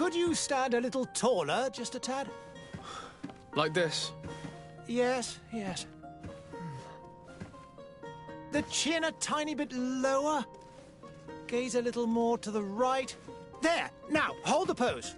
Could you stand a little taller, just a tad? Like this? Yes, yes. The chin a tiny bit lower. Gaze a little more to the right. There! Now, hold the pose.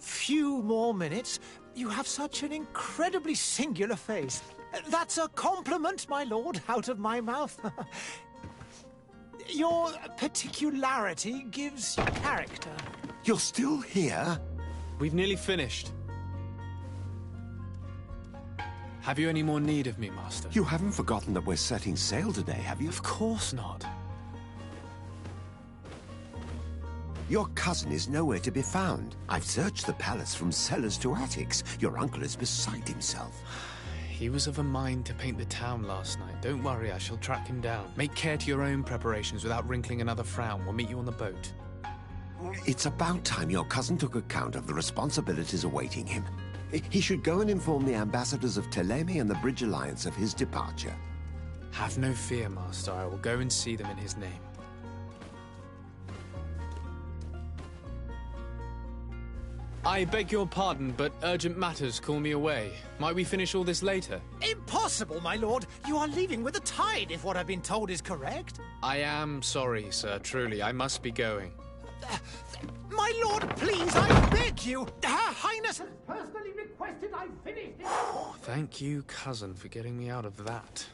few more minutes. You have such an incredibly singular face. That's a compliment, my lord, out of my mouth. Your particularity gives you character. You're still here? We've nearly finished. Have you any more need of me, Master? You haven't forgotten that we're setting sail today, have you? Of course not. Your cousin is nowhere to be found. I've searched the palace from cellars to attics. Your uncle is beside himself. He was of a mind to paint the town last night. Don't worry, I shall track him down. Make care to your own preparations without wrinkling another frown. We'll meet you on the boat. It's about time your cousin took account of the responsibilities awaiting him. He should go and inform the ambassadors of Ptolemy and the Bridge Alliance of his departure. Have no fear, Master. I will go and see them in his name. I beg your pardon, but urgent matters call me away. Might we finish all this later? Impossible, my lord. You are leaving with the tide, if what I've been told is correct. I am sorry, sir. Truly, I must be going. My lord, please, I beg you. Her Highness has personally requested I finish this. Thank you, cousin, for getting me out of that.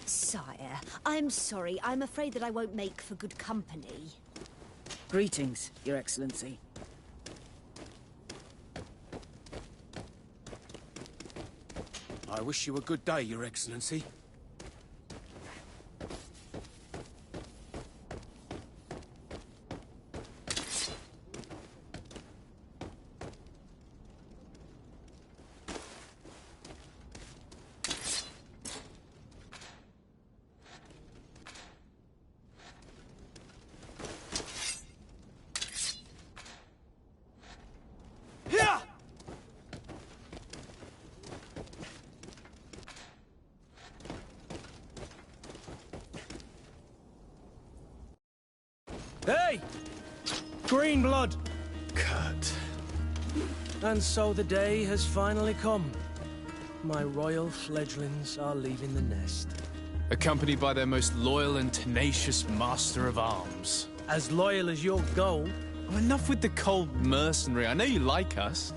Sire, I'm sorry. I'm afraid that I won't make for good company. Greetings, Your Excellency. I wish you a good day, Your Excellency. Hey! Green blood! Kurt. And so the day has finally come. My royal fledglings are leaving the nest. Accompanied by their most loyal and tenacious master of arms. As loyal as your gold. Oh, enough with the cold mercenary. I know you like us.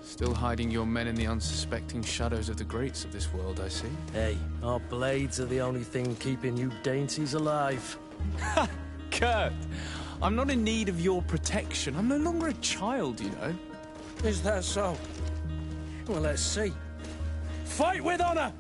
Still hiding your men in the unsuspecting shadows of the greats of this world, I see. Hey, our blades are the only thing keeping you dainties alive. Ha! Kurt! I'm not in need of your protection. I'm no longer a child, you know. Is that so? Well, let's see. Fight with honor!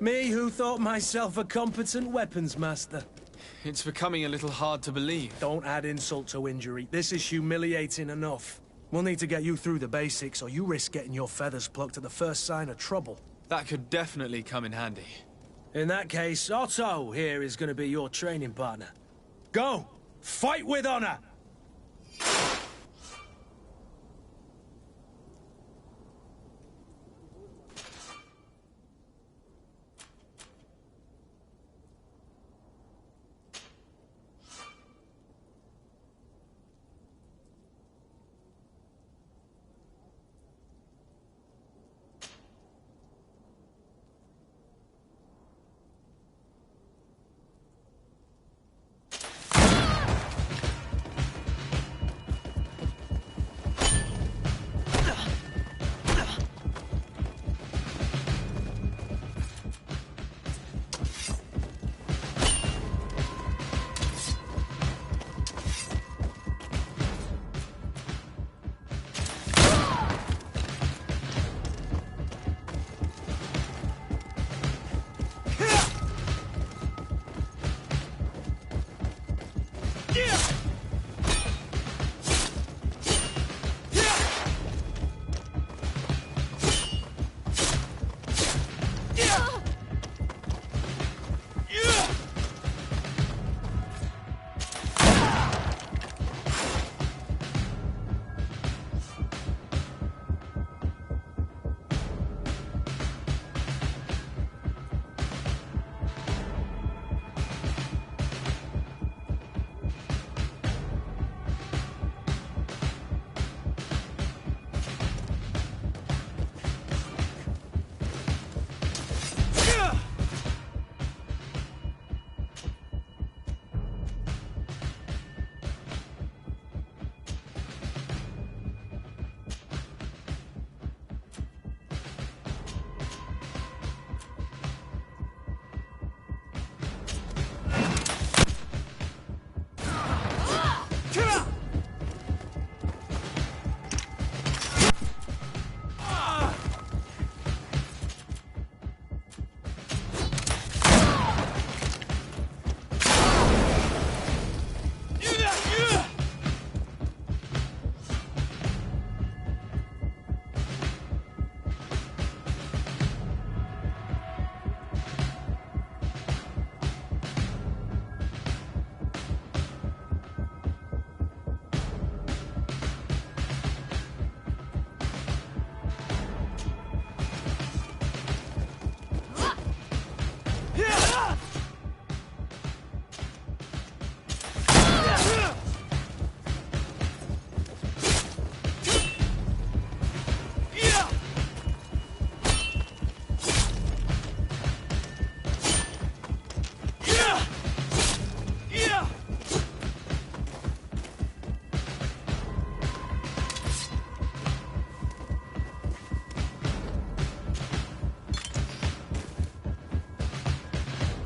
Me who thought myself a competent weapons master. It's becoming a little hard to believe. Don't add insult to injury. This is humiliating enough. We'll need to get you through the basics, or you risk getting your feathers plucked at the first sign of trouble. That could definitely come in handy. In that case, Otto here is going to be your training partner. Go! Fight with honor!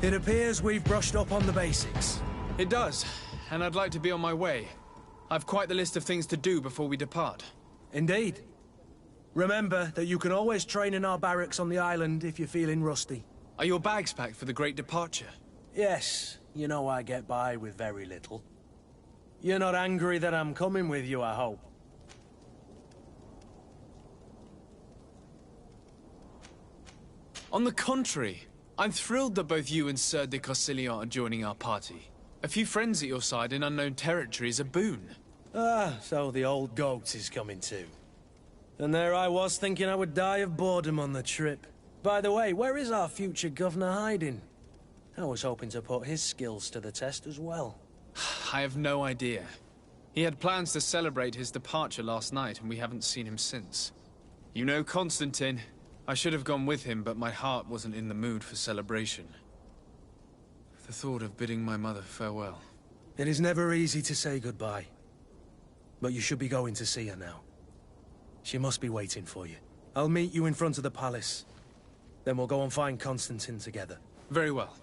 It appears we've brushed up on the basics. It does, and I'd like to be on my way. I've quite the list of things to do before we depart. Indeed. Remember that you can always train in our barracks on the island if you're feeling rusty. Are your bags packed for the great departure? Yes, you know I get by with very little. You're not angry that I'm coming with you, I hope. On the contrary, I'm thrilled that both you and Sir de Cossillon are joining our party. A few friends at your side in unknown territory is a boon. Ah, so the old goat is coming too. And there I was thinking I would die of boredom on the trip. By the way, where is our future governor hiding? I was hoping to put his skills to the test as well. I have no idea. He had plans to celebrate his departure last night, and we haven't seen him since. You know Constantine. I should have gone with him, but my heart wasn't in the mood for celebration. The thought of bidding my mother farewell. It is never easy to say goodbye. But you should be going to see her now. She must be waiting for you. I'll meet you in front of the palace. Then we'll go and find Constantine together. Very well.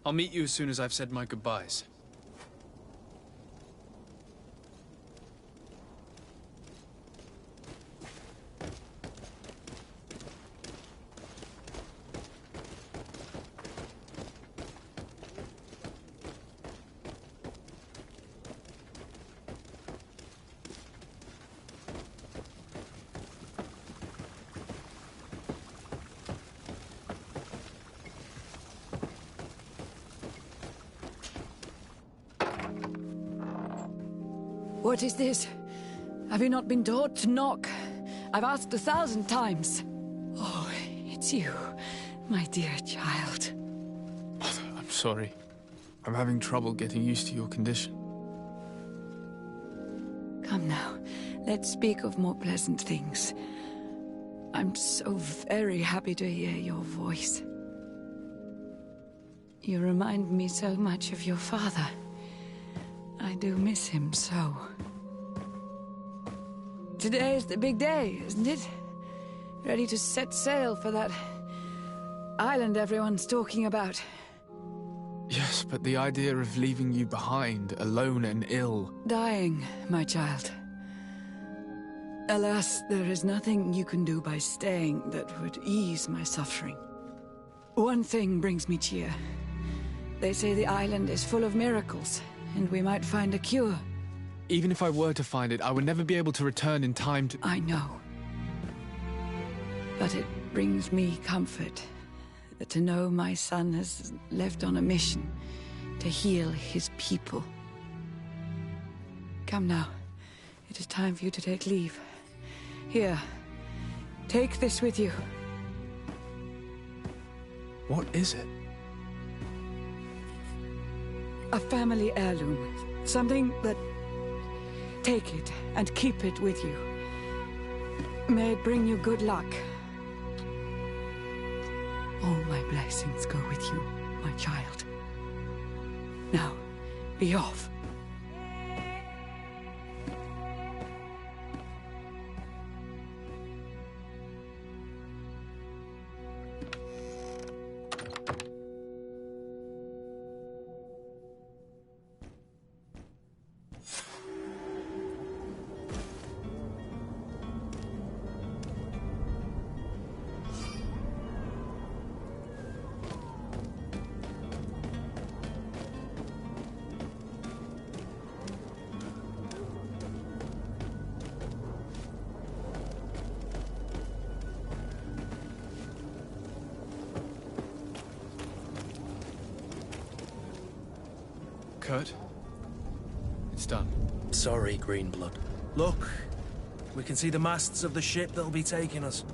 I'll meet you as soon as I've said my goodbyes. What is this? Have you not been taught to knock? I've asked 1,000 times. Oh, it's you, my dear child. I'm sorry. I'm having trouble getting used to your condition. Come now, let's speak of more pleasant things. I'm so very happy to hear your voice. You remind me so much of your father. I do miss him so. Today is the big day, isn't it? Ready to set sail for that island everyone's talking about. Yes, but the idea of leaving you behind, alone and ill... Dying, my child. Alas, there is nothing you can do by staying that would ease my suffering. One thing brings me cheer. They say the island is full of miracles, and we might find a cure. Even if I were to find it, I would never be able to return in time to... I know. But it brings me comfort to know my son has left on a mission to heal his people. Come now. It is time for you to take leave. Here, take this with you. What is it? A family heirloom. Something that... Take it and keep it with you. May it bring you good luck. All my blessings go with you, my child. Now, be off. Kurt? It's done. Sorry, Greenblood. Look, we can see the masts of the ship that'll be taking us.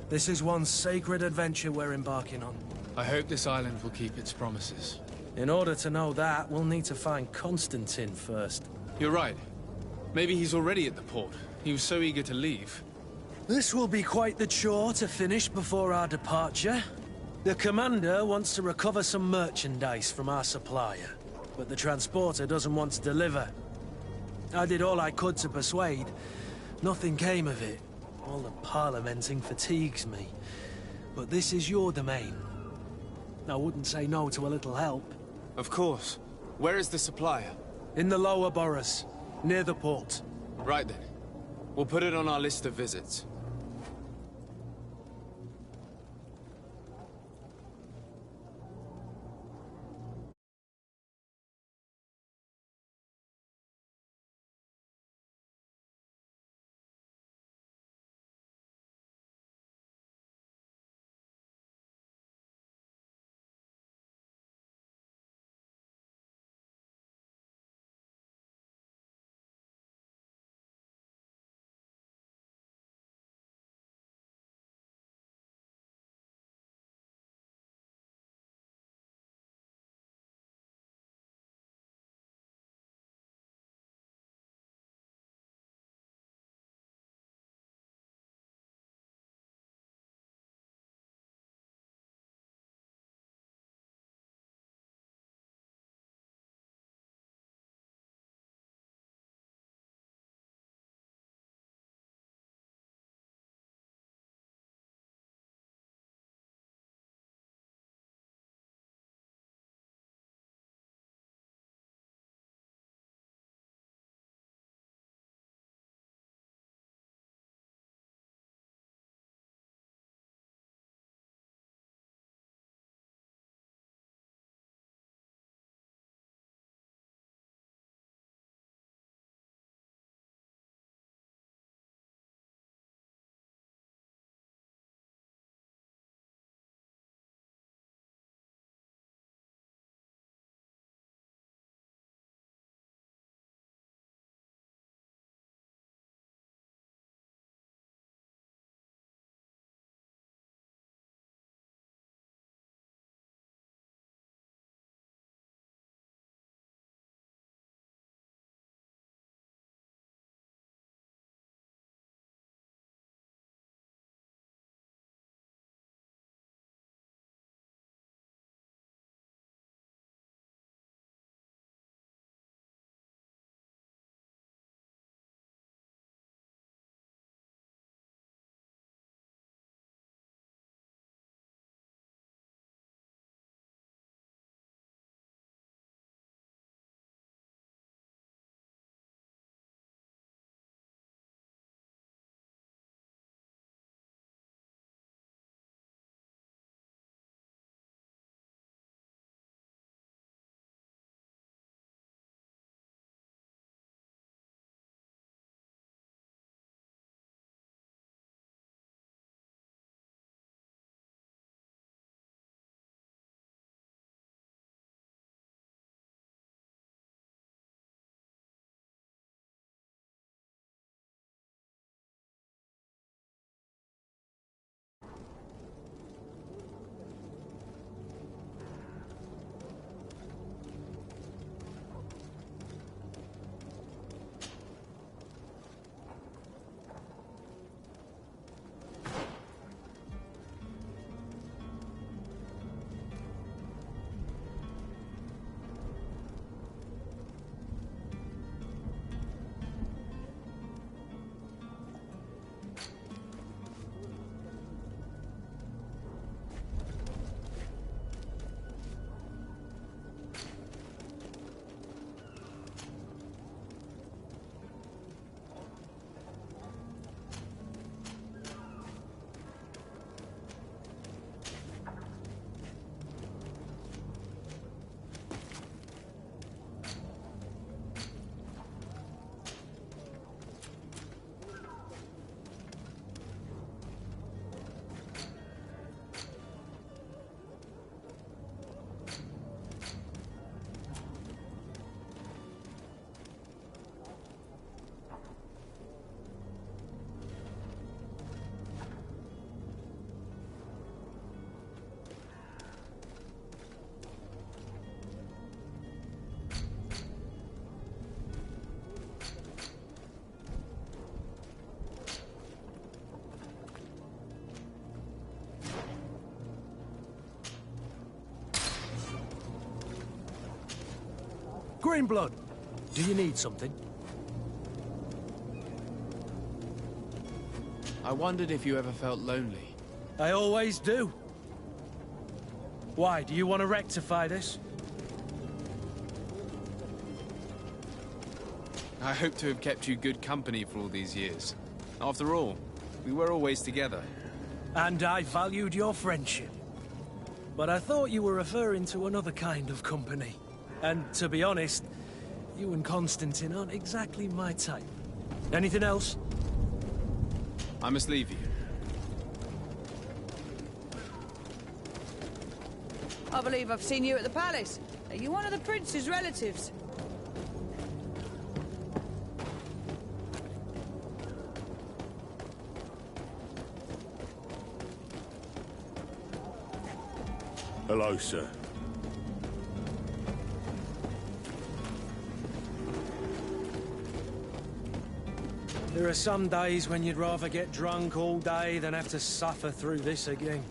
This is one sacred adventure we're embarking on. I hope this island will keep its promises. In order to know that, we'll need to find Constantine first. You're right. Maybe he's already at the port. He was so eager to leave. This will be quite the chore to finish before our departure. The commander wants to recover some merchandise from our supplier, but the transporter doesn't want to deliver. I did all I could to persuade. Nothing came of it. All the parliamenting fatigues me. But this is your domain. I wouldn't say no to a little help. Of course. Where is the supplier? In the lower boroughs, near the port. Right then. We'll put it on our list of visits. Greenblood, do you need something? I wondered if you ever felt lonely. I always do. Why, do you want to rectify this? I hope to have kept you good company for all these years. After all, we were always together. And I valued your friendship. But I thought you were referring to another kind of company. And to be honest, you and Constantine aren't exactly my type. Anything else? I must leave you. I believe I've seen you at the palace. Are you one of the prince's relatives? Hello, sir. There are some days when you'd rather get drunk all day than have to suffer through this again.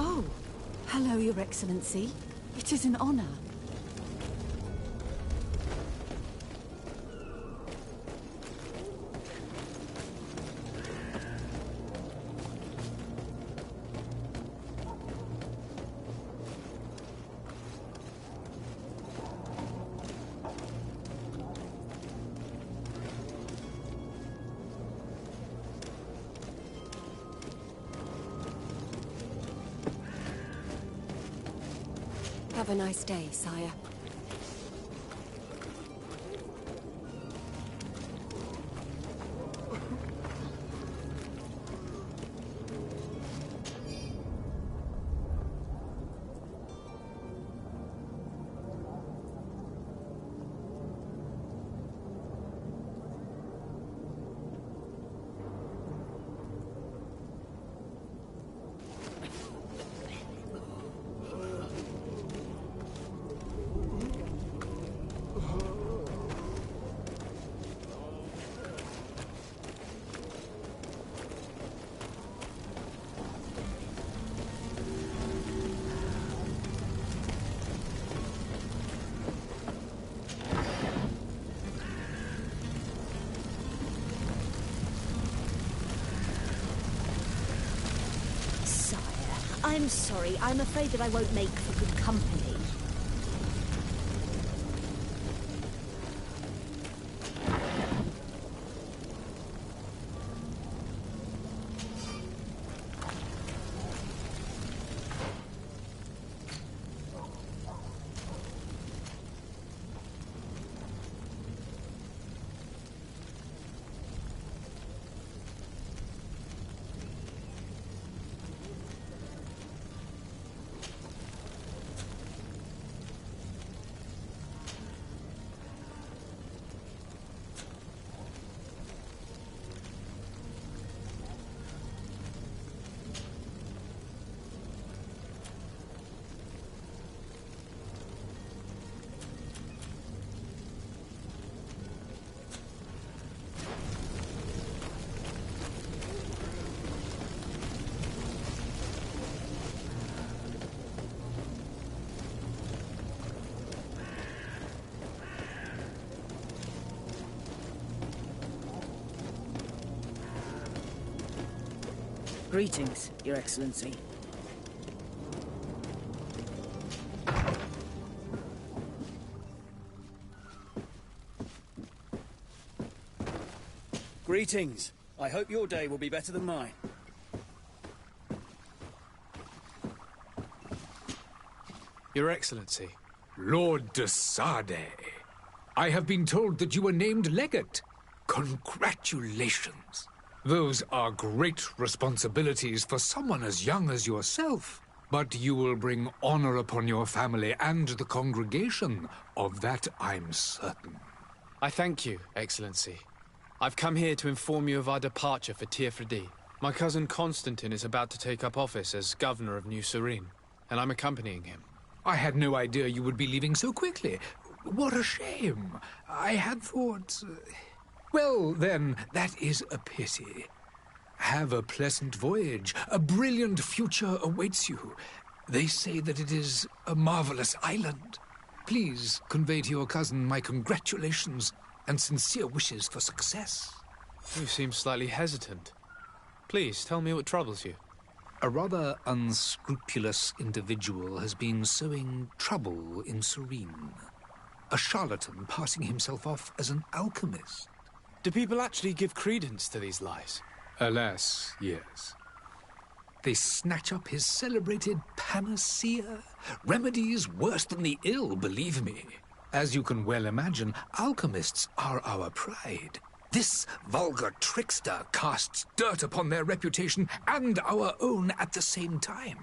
Oh, hello, Your Excellency. It is an honor. Have a nice day, sire. I'm sorry. I'm afraid that I won't make for good company. Greetings, Your Excellency. Greetings. I hope your day will be better than mine. Your Excellency. Lord de Sade, I have been told that you were named legate. Congratulations. Those are great responsibilities for someone as young as yourself. But you will bring honor upon your family and the congregation. Of that I'm certain. I thank you, Excellency. I've come here to inform you of our departure for Tirfredi. My cousin Constantine is about to take up office as governor of New Serene, and I'm accompanying him. I had no idea you would be leaving so quickly. What a shame. I had thought... Well, then, that is a pity. Have a pleasant voyage. A brilliant future awaits you. They say that it is a marvelous island. Please convey to your cousin my congratulations and sincere wishes for success. You seem slightly hesitant. Please, tell me what troubles you. A rather unscrupulous individual has been sowing trouble in Serene. A charlatan passing himself off as an alchemist. Do people actually give credence to these lies? Alas, yes. They snatch up his celebrated panacea. Remedies worse than the ill, believe me. As you can well imagine, alchemists are our pride. This vulgar trickster casts dirt upon their reputation and our own at the same time.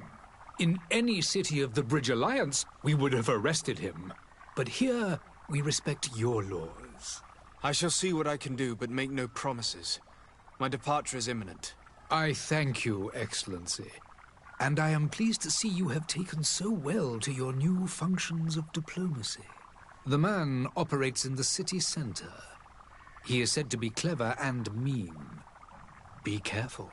In any city of the Bridge Alliance, we would have arrested him. But here, we respect your laws. I shall see what I can do, but make no promises. My departure is imminent. I thank you, Excellency. And I am pleased to see you have taken so well to your new functions of diplomacy. The man operates in the city center. He is said to be clever and mean. Be careful.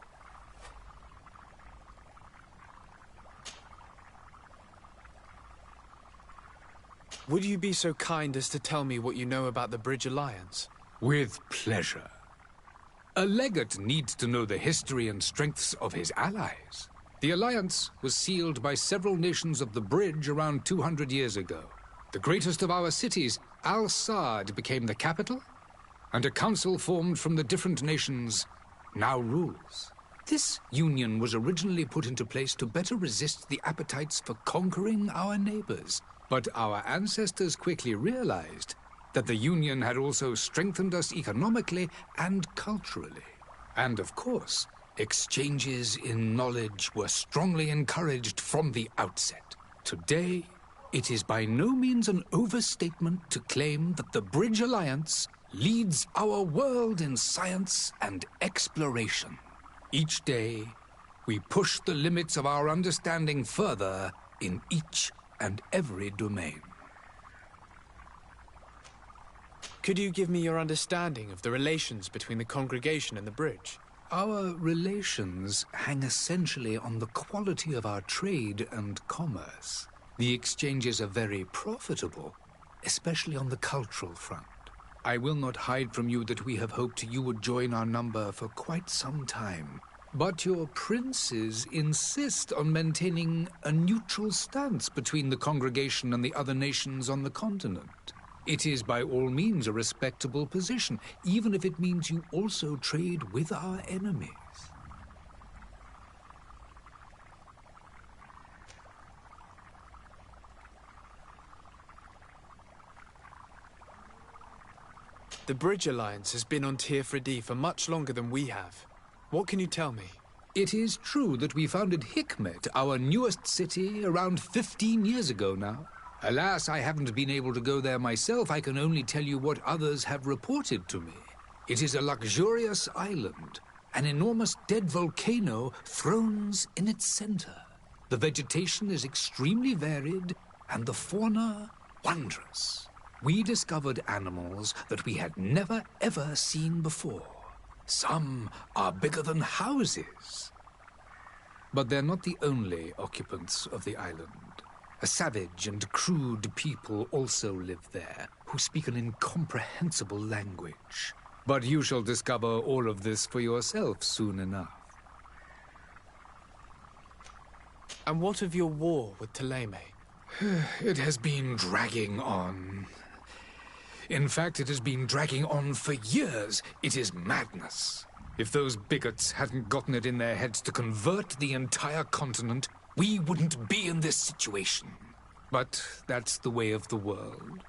Would you be so kind as to tell me what you know about the Bridge Alliance? With pleasure. A legate needs to know the history and strengths of his allies. The alliance was sealed by several nations of the Bridge around 200 years ago. The greatest of our cities, Al-Saad, became the capital, and a council formed from the different nations now rules. This union was originally put into place to better resist the appetites for conquering our neighbors. But our ancestors quickly realized that the union had also strengthened us economically and culturally. And of course, exchanges in knowledge were strongly encouraged from the outset. Today, it is by no means an overstatement to claim that the Bridge Alliance leads our world in science and exploration. Each day, we push the limits of our understanding further in each and every domain. Could you give me your understanding of the relations between the congregation and the Bridge? Our relations hang essentially on the quality of our trade and commerce. The exchanges are very profitable, especially on the cultural front. I will not hide from you that we have hoped you would join our number for quite some time. But your princes insist on maintaining a neutral stance between the congregation and the other nations on the continent. It is by all means a respectable position, even if it means you also trade with our enemies. The Bridge Alliance has been on Tirfredi for much longer than we have. What can you tell me? It is true that we founded Hikmet, our newest city, around 15 years ago now. Alas, I haven't been able to go there myself. I can only tell you what others have reported to me. It is a luxurious island. An enormous dead volcano thrones in its center. The vegetation is extremely varied, and the fauna wondrous. We discovered animals that we had never ever seen before. Some are bigger than houses. But they're not the only occupants of the island. A savage and crude people also live there, who speak an incomprehensible language. But you shall discover all of this for yourself soon enough. And what of your war with Thélème? It has been dragging on. In fact, it has been dragging on for years. It is madness. If those bigots hadn't gotten it in their heads to convert the entire continent, we wouldn't be in this situation. But that's the way of the world.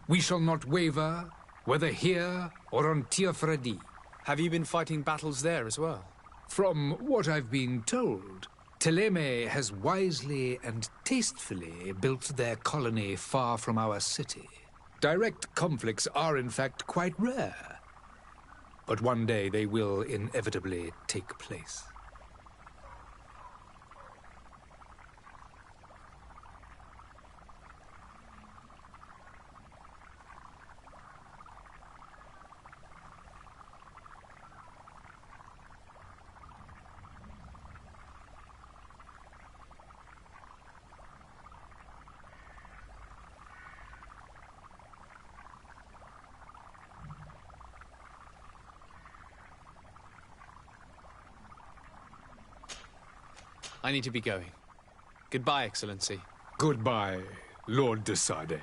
We shall not waver, whether here or on Tiafredi. Have you been fighting battles there as well? From what I've been told, Thélème has wisely and tastefully built their colony far from our city. Direct conflicts are, in fact, quite rare. But one day they will inevitably take place. I need to be going. Goodbye, Excellency. Goodbye, Lord de Sade.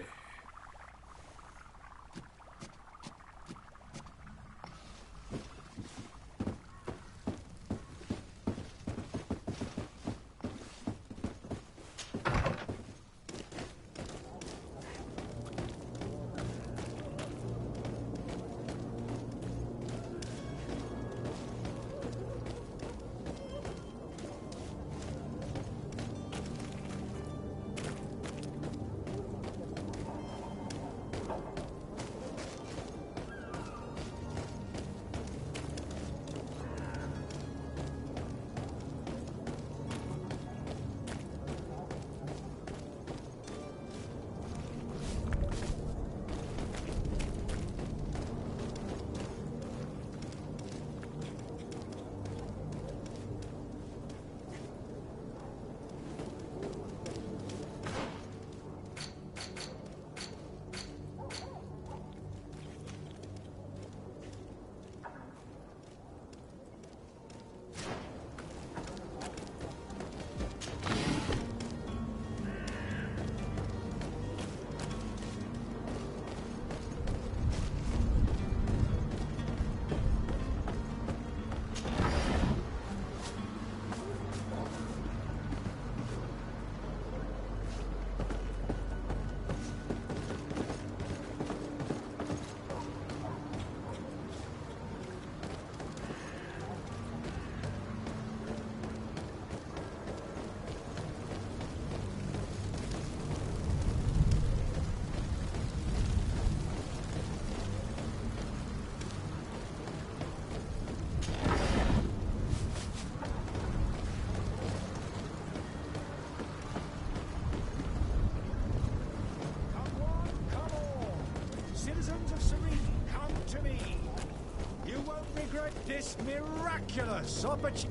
This miraculous opportunity.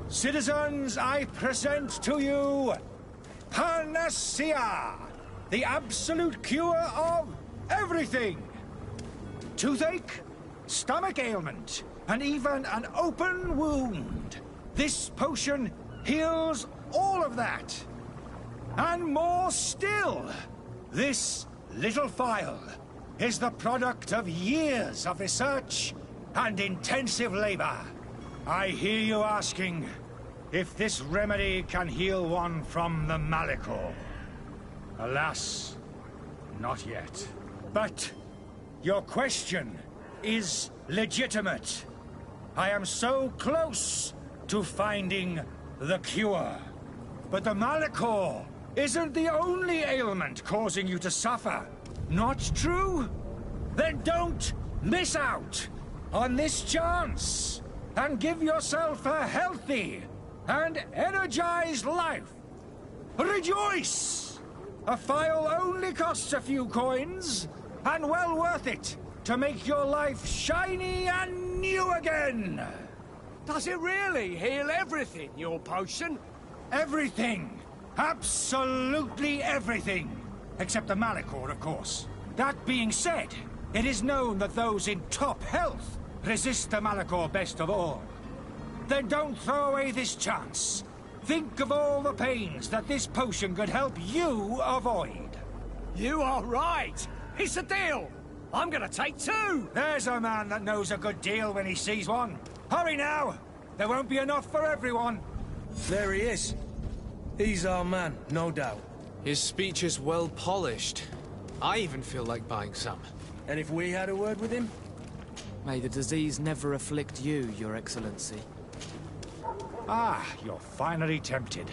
Citizens, I present to you Panacea, the absolute cure of everything. Toothache, stomach ailment, and even an open wound. This potion heals all of that. And more still. This little phial is the product of years of research and intensive labor. I hear you asking if this remedy can heal one from the Malachor. Alas, not yet. But your question is legitimate. I am so close to finding the cure. But the Malachor isn't the only ailment causing you to suffer. Not true? Then don't miss out on this chance and give yourself a healthy and energized life. Rejoice! A phial only costs a few coins, and well worth it to make your life shiny and new again. Does it really heal everything, your potion? Everything. Absolutely everything. Except the Malachor, of course. That being said, it is known that those in top health resist the Malachor best of all. Then don't throw away this chance. Think of all the pains that this potion could help you avoid. You are right. It's a deal. I'm gonna take 2. There's a man that knows a good deal when he sees one. Hurry now! There won't be enough for everyone. There he is. He's our man, no doubt. His speech is well polished. I even feel like buying some. And if we had a word with him? May the disease never afflict you, Your Excellency. Ah, you're finally tempted.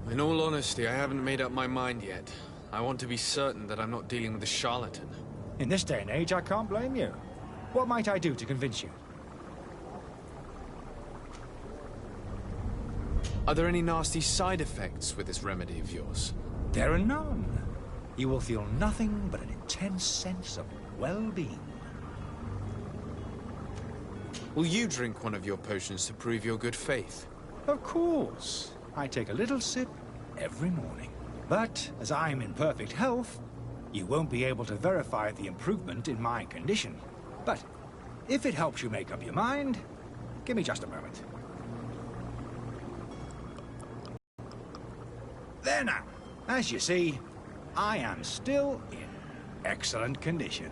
In all honesty, I haven't made up my mind yet. I want to be certain that I'm not dealing with a charlatan. In this day and age, I can't blame you. What might I do to convince you? Are there any nasty side effects with this remedy of yours? There are none. You will feel nothing but an intense sense of well-being. Will you drink one of your potions to prove your good faith? Of course. I take a little sip every morning. But as I'm in perfect health, you won't be able to verify the improvement in my condition. But if it helps you make up your mind, give me just a moment. There now. As you see, I am still in excellent condition.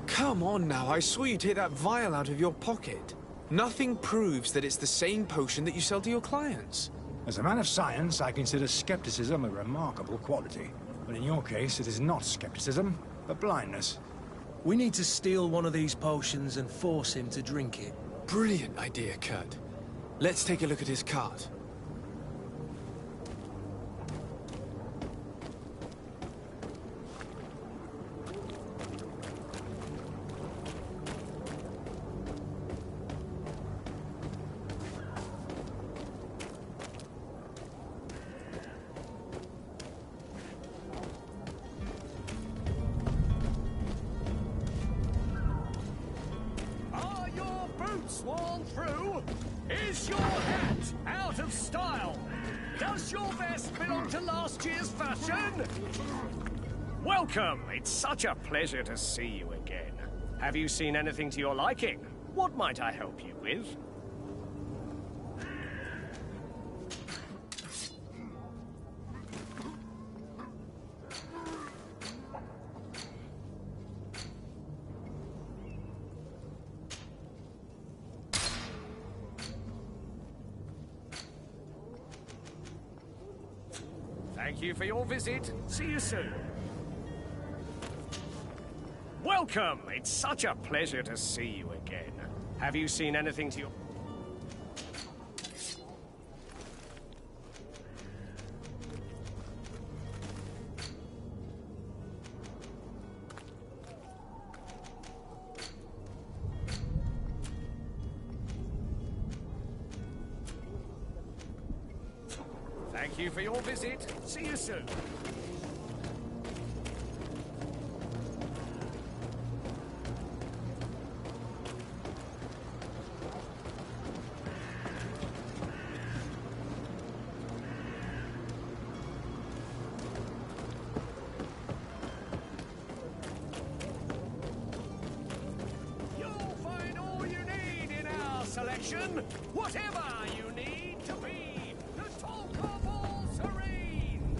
Come on now, I saw you take that vial out of your pocket. Nothing proves that it's the same potion that you sell to your clients. As a man of science, I consider skepticism a remarkable quality. But in your case, it is not skepticism, but blindness. We need to steal one of these potions and force him to drink it. Brilliant idea, Kurt. Let's take a look at his cart. Sworn through? Is your hat out of style? Does your vest belong to last year's fashion? Welcome! It's such a pleasure to see you again. Have you seen anything to your liking? What might I help you with? Thank you for your visit. See you soon. Welcome! It's such a pleasure to see you again. Have you seen anything to your... Thank you for your visit. See you soon. You'll find all you need in our selection. Whatever you need to be the talk of all serene.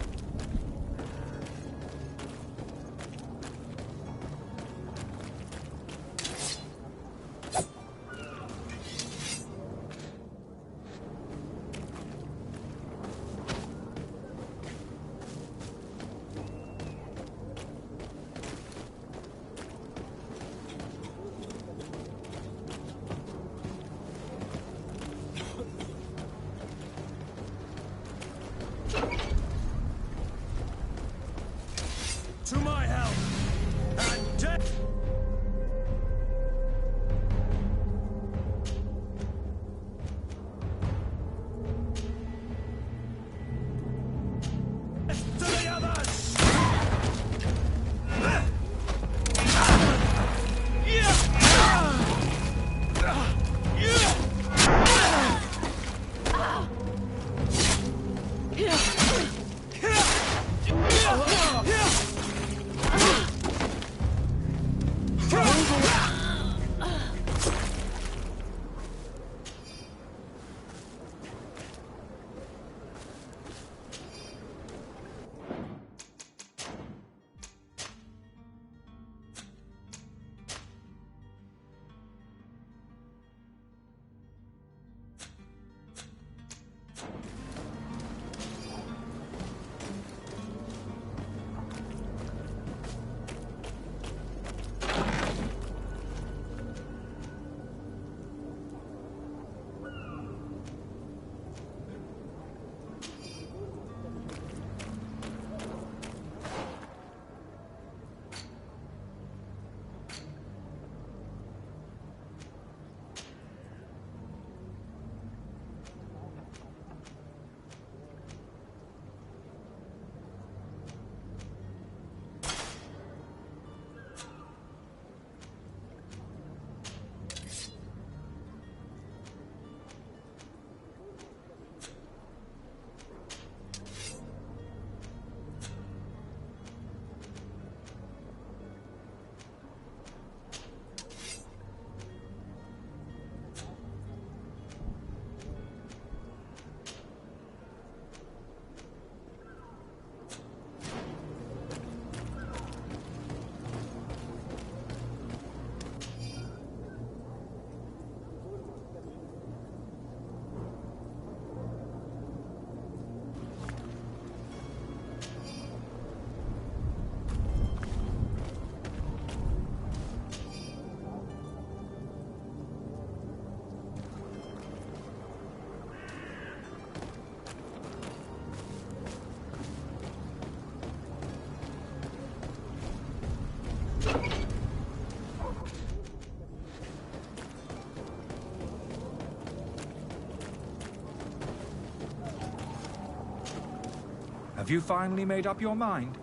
Have you finally made up your mind?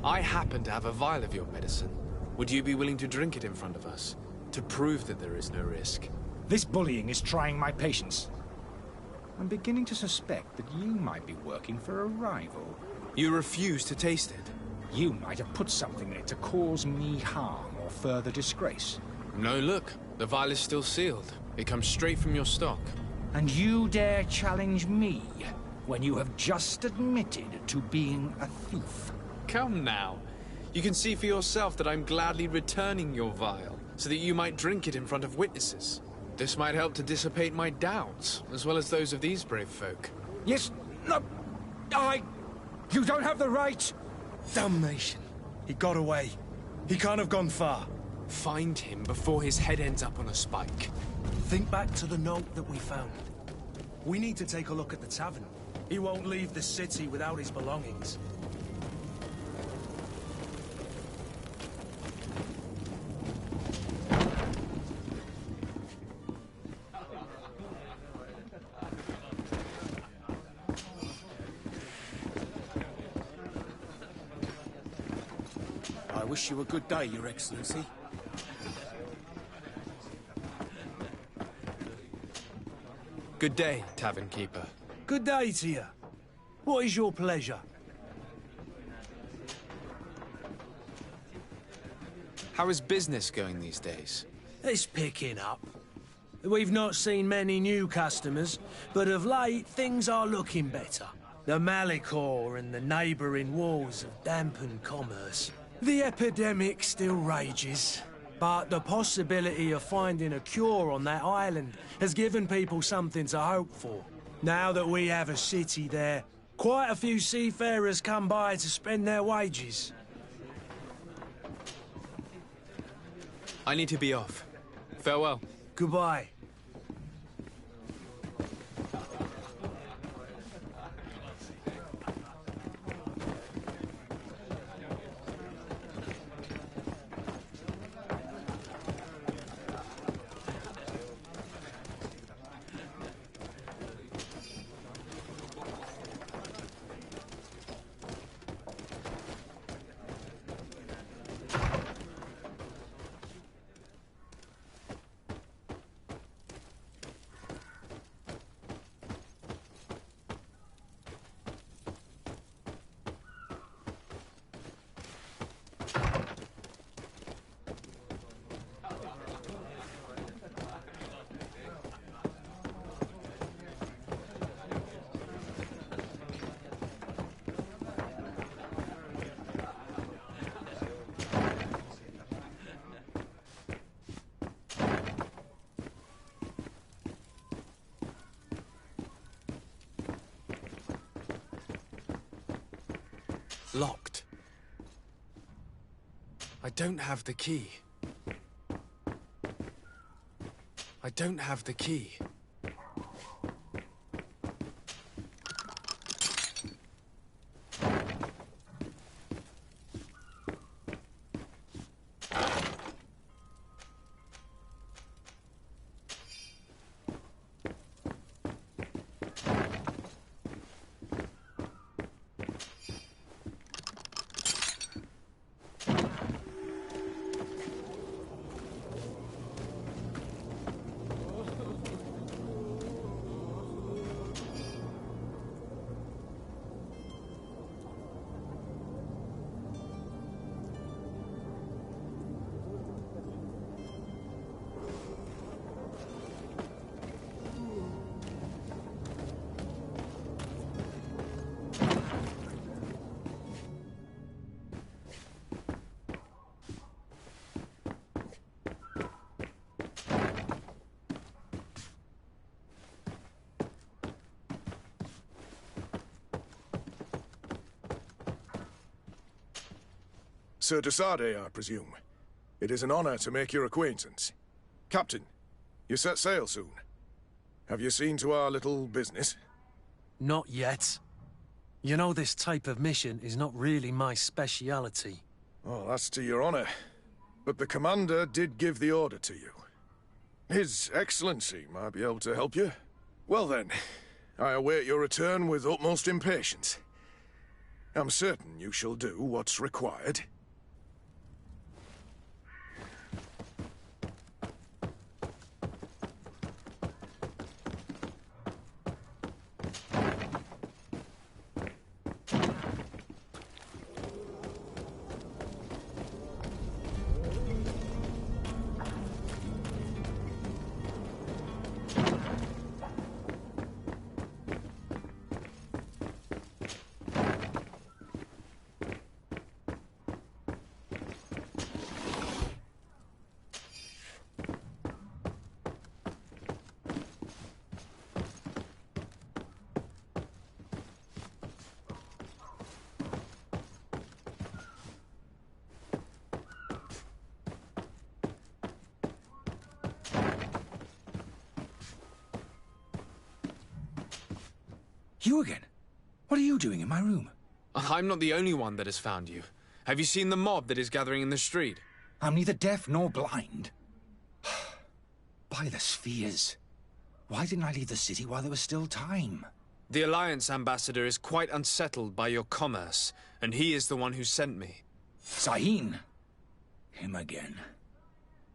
I happen to have a vial of your medicine. Would you be willing to drink it in front of us? To prove that there is no risk? This bullying is trying my patience. I'm beginning to suspect that you might be working for a rival. You refuse to taste it? You might have put something in it to cause me harm or further disgrace. No, look. The vial is still sealed. It comes straight from your stock. And you dare challenge me when you have just admitted to being a thief? Come now. You can see for yourself that I'm gladly returning your vial, so that you might drink it in front of witnesses. This might help to dissipate my doubts, as well as those of these brave folk. Yes, no, You don't have the right! Damnation. He got away. He can't have gone far. Find him before his head ends up on a spike. Think back to the note that we found. We need to take a look at the tavern. He won't leave the city without his belongings. I wish you a good day, Your Excellency. Good day, tavern keeper. Good day to you. What is your pleasure? How is business going these days? It's picking up. We've not seen many new customers, but of late, things are looking better. The Malicor and the neighbouring wars have dampened commerce. The epidemic still rages, but the possibility of finding a cure on that island has given people something to hope for. Now that we have a city there, quite a few seafarers come by to spend their wages. I need to be off. Farewell. Goodbye. Locked. I don't have the key. I don't have the key. Sir de Sardet, I presume. It is an honor to make your acquaintance. Captain, you set sail soon. Have you seen to our little business? Not yet. You know, this type of mission is not really my speciality. Oh, that's to your honor. But the commander did give the order to you. His Excellency might be able to help you. Well then, I await your return with utmost impatience. I'm certain you shall do what's required. You again? What are you doing in my room? I'm not the only one that has found you. Have you seen the mob that is gathering in the street? I'm neither deaf nor blind. By the spheres. Why didn't I leave the city while there was still time? The Alliance ambassador is quite unsettled by your commerce, and he is the one who sent me. Sahin? Him again.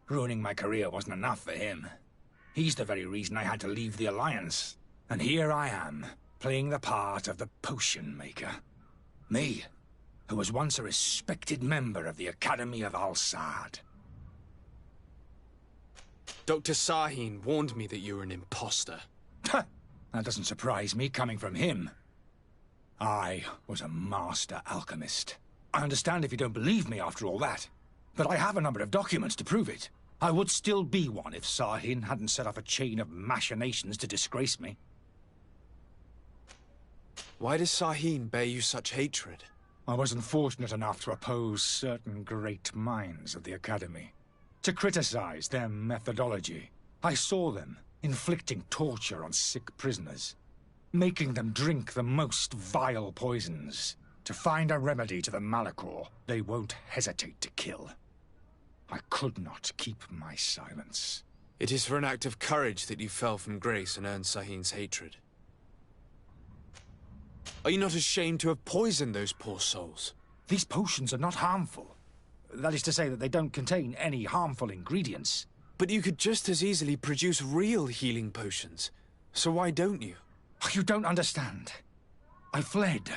Ruining my career wasn't enough for him. He's the very reason I had to leave the Alliance. And here I am, playing the part of the potion maker. Me, who was once a respected member of the Academy of Al-Sad. Dr. Sahin warned me that you were an imposter. That doesn't surprise me, coming from him. I was a master alchemist. I understand if you don't believe me after all that, but I have a number of documents to prove it. I would still be one if Sahin hadn't set off a chain of machinations to disgrace me. Why does Sahin bear you such hatred? I wasn't fortunate enough to oppose certain great minds of the Academy. To criticize their methodology. I saw them inflicting torture on sick prisoners. Making them drink the most vile poisons. To find a remedy to the Malachor they won't hesitate to kill. I could not keep my silence. It is for an act of courage that you fell from grace and earned Sahin's hatred. Are you not ashamed to have poisoned those poor souls? These potions are not harmful. That is to say that they don't contain any harmful ingredients. But you could just as easily produce real healing potions. So why don't you? You don't understand. I fled.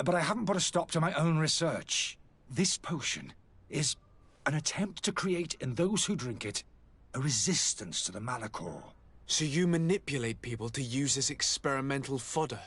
But I haven't put a stop to my own research. This potion is an attempt to create in those who drink it a resistance to the Malachor. So you manipulate people to use as experimental fodder?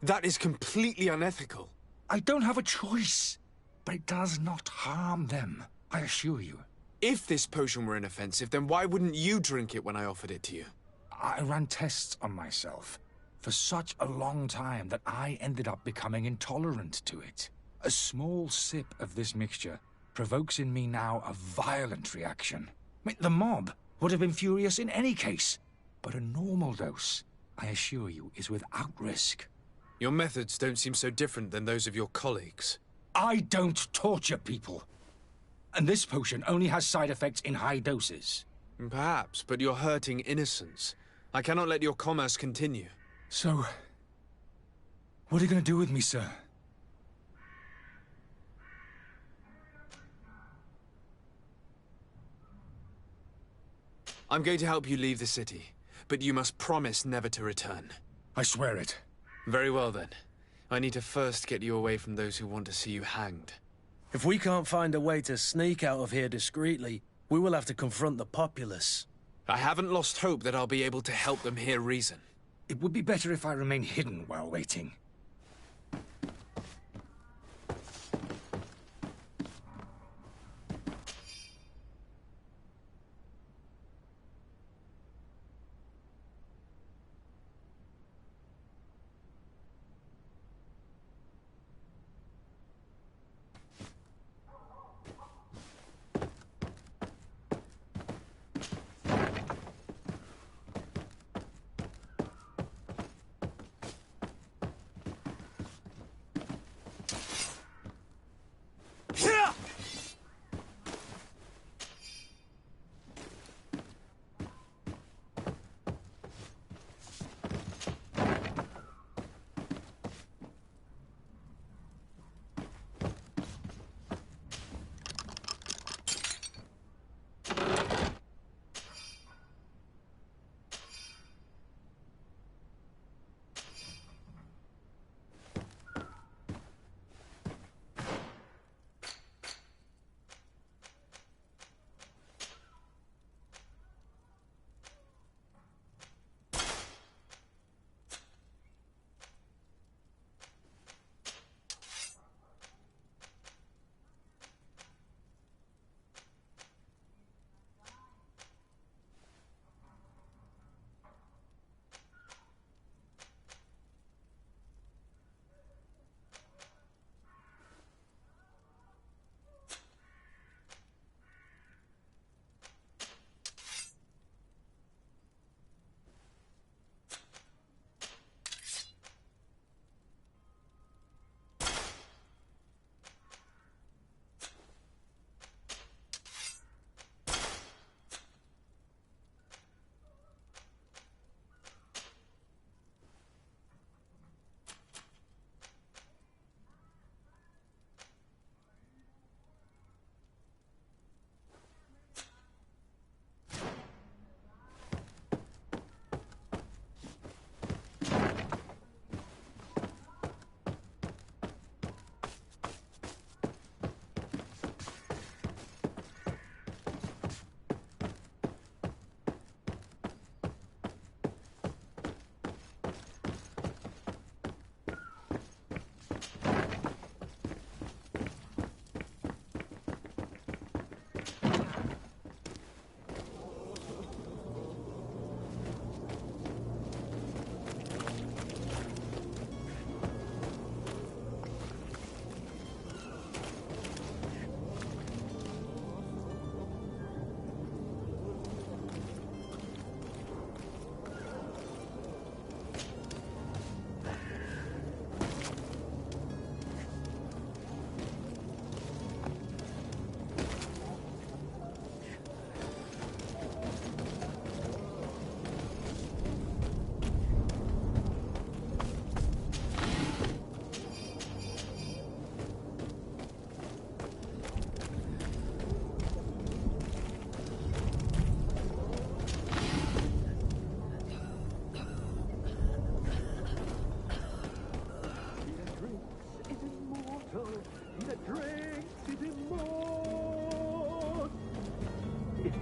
That is completely unethical. I don't have a choice, but it does not harm them, I assure you. If this potion were inoffensive, then why wouldn't you drink it when I offered it to you? I ran tests on myself for such a long time that I ended up becoming intolerant to it. A small sip of this mixture provokes in me now a violent reaction. The mob would have been furious in any case, but a normal dose, I assure you, is without risk. Your methods don't seem so different than those of your colleagues. I don't torture people. And this potion only has side effects in high doses. Perhaps, but you're hurting innocents. I cannot let your commerce continue. So, what are you going to do with me, sir? I'm going to help you leave the city, but you must promise never to return. I swear it. Very well, then. I need to first get you away from those who want to see you hanged. If we can't find a way to sneak out of here discreetly, we will have to confront the populace. I haven't lost hope that I'll be able to help them hear reason. It would be better if I remain hidden while waiting.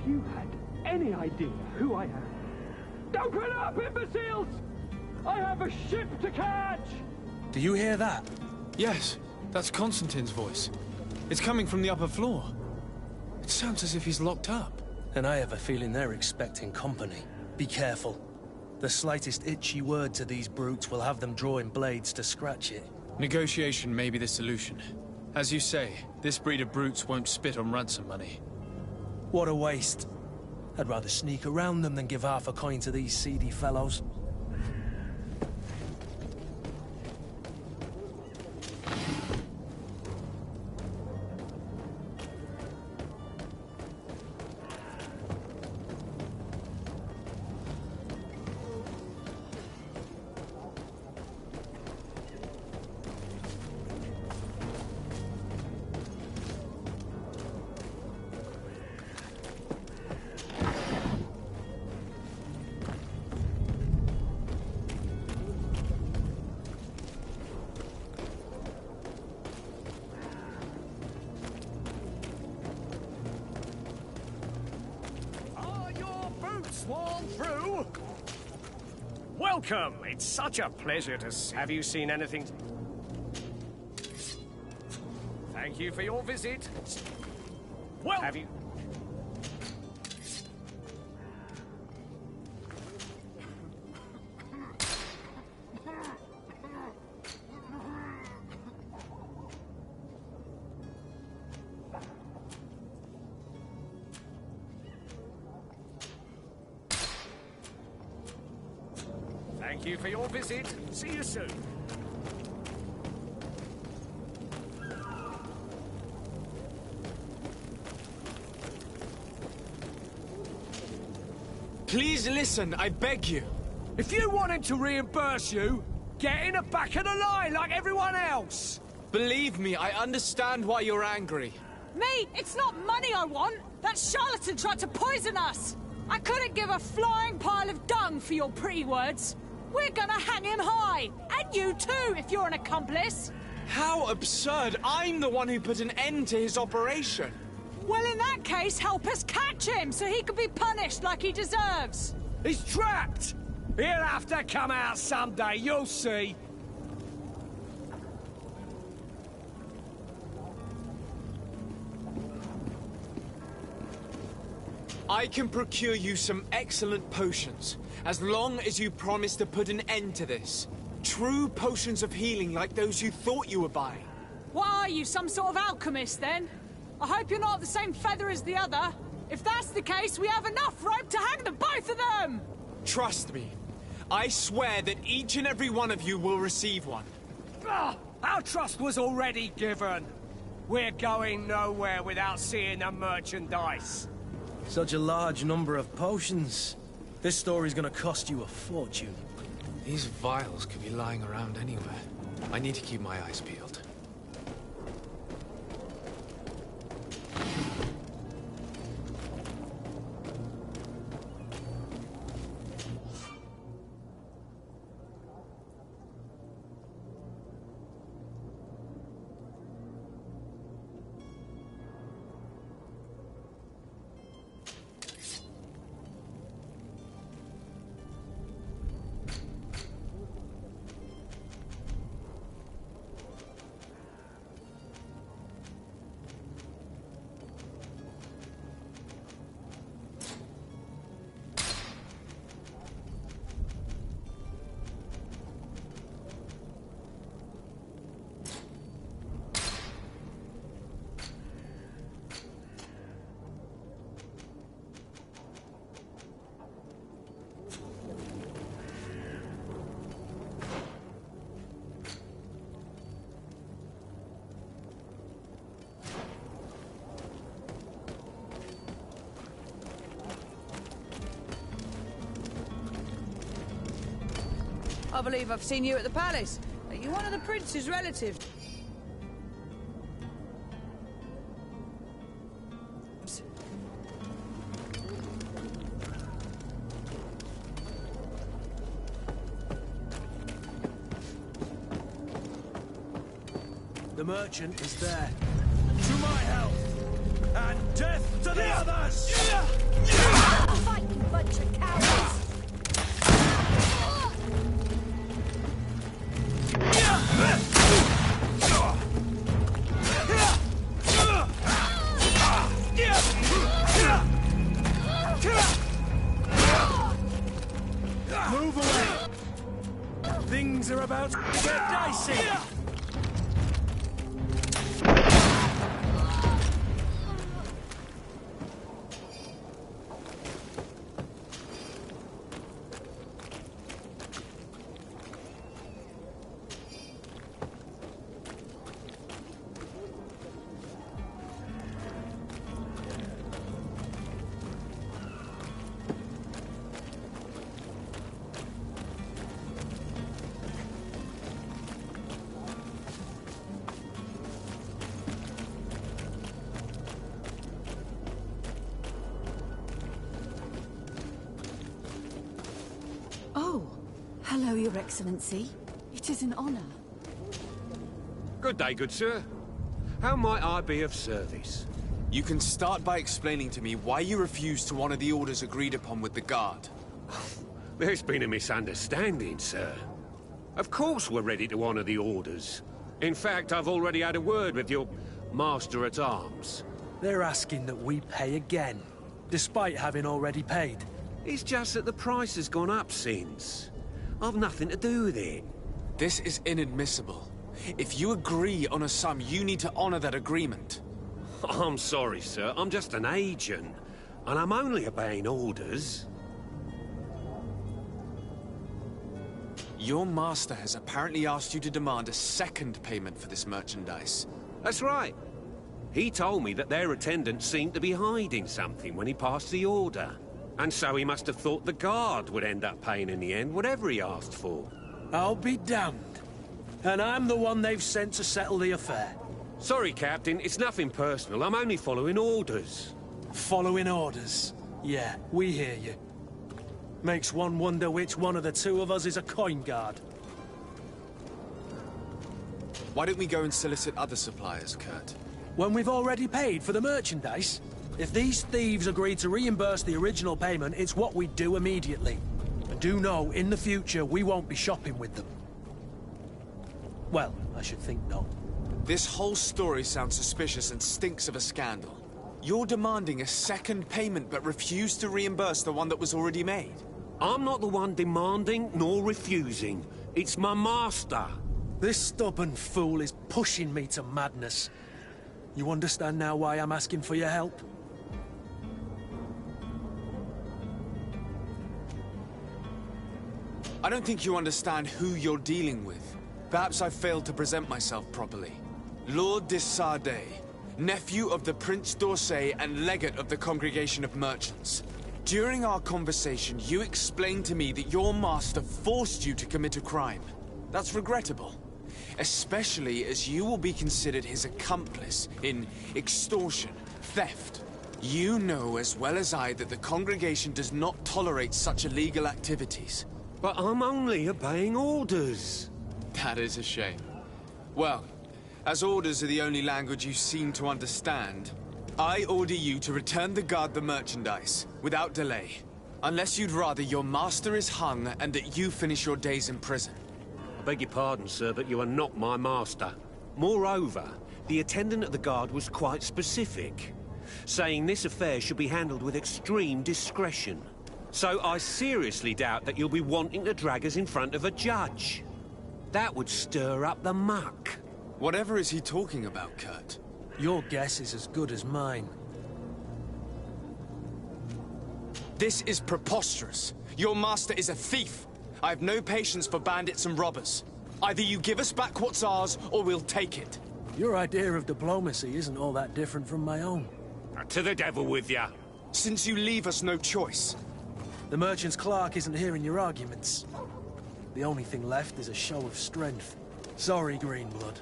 you had any idea who I am... Open up, imbeciles! I have a ship to catch! Do you hear that? Yes, that's Constantine's voice. It's coming from the upper floor. It sounds as if he's locked up. And I have a feeling they're expecting company. Be careful. The slightest itchy word to these brutes will have them drawing blades to scratch it. Negotiation may be the solution. As you say, this breed of brutes won't spit on ransom money. What a waste. I'd rather sneak around them than give half a coin to these seedy fellows. Sworn through? Welcome! It's such a pleasure to have you seen anything... Thank you for your visit. Well... Have you... Thank you for your visit. See you soon. Please listen, I beg you. If you want him to reimburse you, get in the back of the line like everyone else. Believe me, I understand why you're angry. Me? It's not money I want. That charlatan tried to poison us. I couldn't give a flying pile of dung for your pretty words. We're gonna hang him high! And you too, if you're an accomplice! How absurd! I'm the one who put an end to his operation! Well, in that case, help us catch him so he can be punished like he deserves! He's trapped! He'll have to come out someday, you'll see! I can procure you some excellent potions, as long as you promise to put an end to this. True potions of healing like those you thought you were buying. What are you, some sort of alchemist, then? I hope you're not the same feather as the other. If that's the case, we have enough rope to hang the both of them! Trust me. I swear that each and every one of you will receive one. Our trust was already given. We're going nowhere without seeing the merchandise. Such a large number of potions. This story's gonna cost you a fortune. These vials could be lying around anywhere. I need to keep my eyes peeled. I believe I've seen you at the palace. Are you one of the prince's relatives? The merchant is there. To my health! And death to the others! Fight, you bunch of cowards! Move away! Things are about to get dicey! Oh, hello, Your Excellency. It is an honor. Good day, good sir. How might I be of service? You can start by explaining to me why you refused to honor the orders agreed upon with the Guard. There's been a misunderstanding, sir. Of course we're ready to honor the orders. In fact, I've already had a word with your Master-at-Arms. They're asking that we pay again, despite having already paid. It's just that the price has gone up since. I've nothing to do with it. This is inadmissible. If you agree on a sum, you need to honor that agreement. I'm sorry, sir. I'm just an agent. And I'm only obeying orders. Your master has apparently asked you to demand a second payment for this merchandise. That's right. He told me that their attendant seemed to be hiding something when he passed the order. And so he must have thought the Guard would end up paying in the end, whatever he asked for. I'll be damned. And I'm the one they've sent to settle the affair. Sorry, Captain, it's nothing personal. I'm only following orders. Following orders? Yeah, we hear you. Makes one wonder which one of the two of us is a coin guard. Why don't we go and solicit other suppliers, Kurt? When we've already paid for the merchandise? If these thieves agree to reimburse the original payment, it's what we do immediately. And do know, in the future, we won't be shopping with them. Well, I should think not. This whole story sounds suspicious and stinks of a scandal. You're demanding a second payment but refuse to reimburse the one that was already made. I'm not the one demanding nor refusing. It's my master. This stubborn fool is pushing me to madness. You understand now why I'm asking for your help? I don't think you understand who you're dealing with. Perhaps I failed to present myself properly. Lord de Sardet, nephew of the Prince d'Orsay and legate of the Congregation of Merchants. During our conversation, you explained to me that your master forced you to commit a crime. That's regrettable, especially as you will be considered his accomplice in extortion, theft. You know as well as I that the Congregation does not tolerate such illegal activities. But I'm only obeying orders. That is a shame. Well, as orders are the only language you seem to understand, I order you to return the Guard the merchandise, without delay. Unless you'd rather your master is hung and that you finish your days in prison. I beg your pardon, sir, but you are not my master. Moreover, the attendant at the Guard was quite specific, saying this affair should be handled with extreme discretion. So I seriously doubt that you'll be wanting to drag us in front of a judge. That would stir up the muck. Whatever is he talking about, Kurt? Your guess is as good as mine. This is preposterous. Your master is a thief. I have no patience for bandits and robbers. Either you give us back what's ours, or we'll take it. Your idea of diplomacy isn't all that different from my own. To the devil with ya. Since you leave us no choice. The merchant's clerk isn't hearing your arguments. The only thing left is a show of strength. Sorry, Greenblood.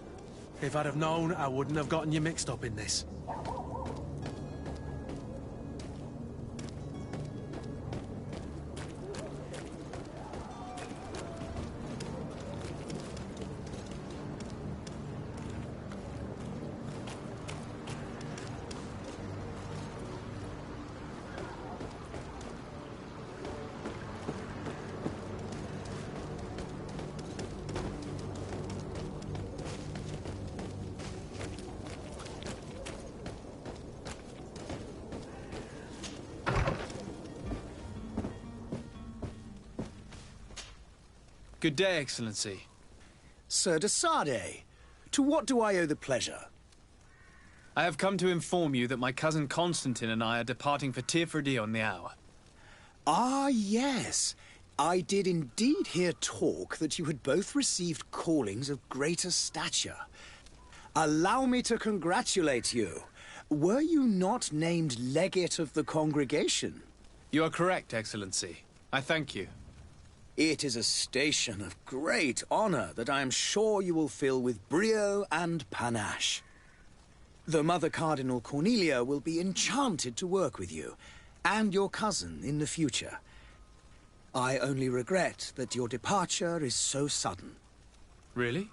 If I'd have known, I wouldn't have gotten you mixed up in this. Good day, Excellency. Sir de Sardet, to what do I owe the pleasure? I have come to inform you that my cousin Constantine and I are departing for Tirfredi on the hour. Ah, yes. I did indeed hear talk that you had both received callings of greater stature. Allow me to congratulate you. Were you not named legate of the congregation? You are correct, Excellency. I thank you. It is a station of great honor that I am sure you will fill with brio and panache. The Mother Cardinal Cornelia will be enchanted to work with you, and your cousin in the future. I only regret that your departure is so sudden. Really?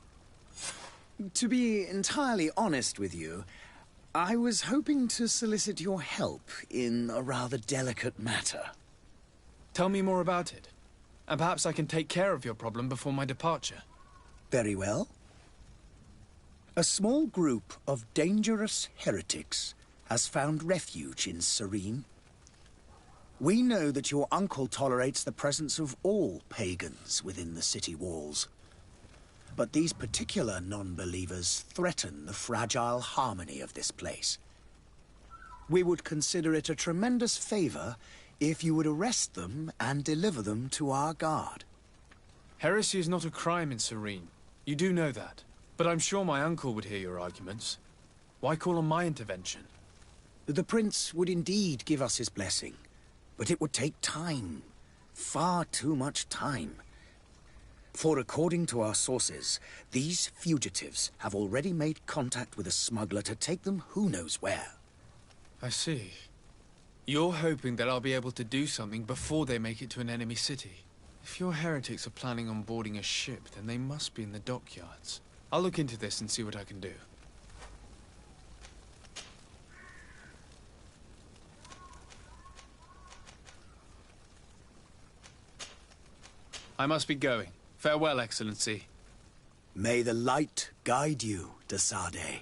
To be entirely honest with you, I was hoping to solicit your help in a rather delicate matter. Tell me more about it, and perhaps I can take care of your problem before my departure. Very well. A small group of dangerous heretics has found refuge in Serene. We know that your uncle tolerates the presence of all pagans within the city walls. But these particular non-believers threaten the fragile harmony of this place. We would consider it a tremendous favor if you would arrest them and deliver them to our guard. Heresy is not a crime in Serene. You do know that. But I'm sure my uncle would hear your arguments. Why call on my intervention? The Prince would indeed give us his blessing, but it would take time. Far too much time. For according to our sources, these fugitives have already made contact with a smuggler to take them who knows where. I see. You're hoping that I'll be able to do something before they make it to an enemy city. If your heretics are planning on boarding a ship, then they must be in the dockyards. I'll look into this and see what I can do. I must be going. Farewell, Excellency. May the light guide you, de Sardet.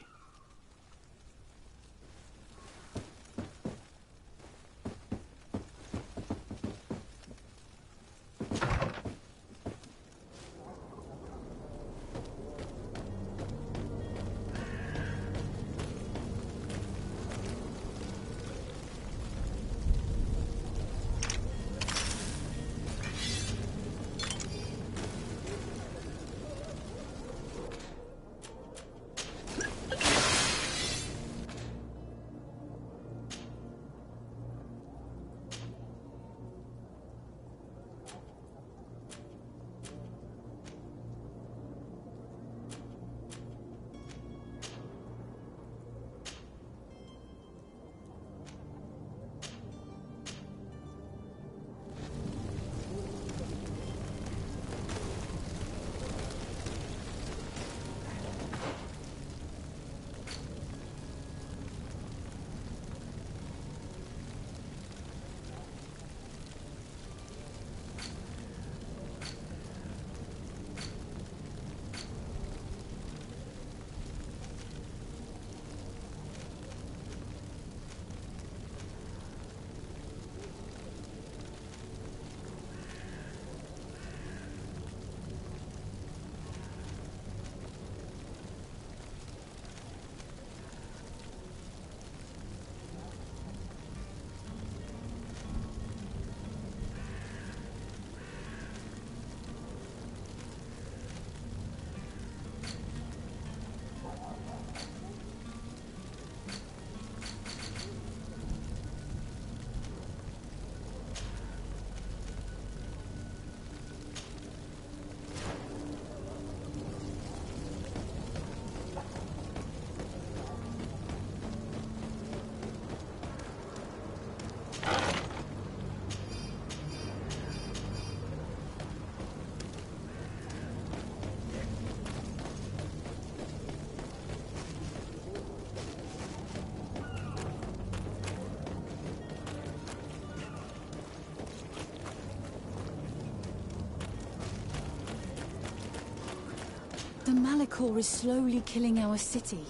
The Malachor is slowly killing our city.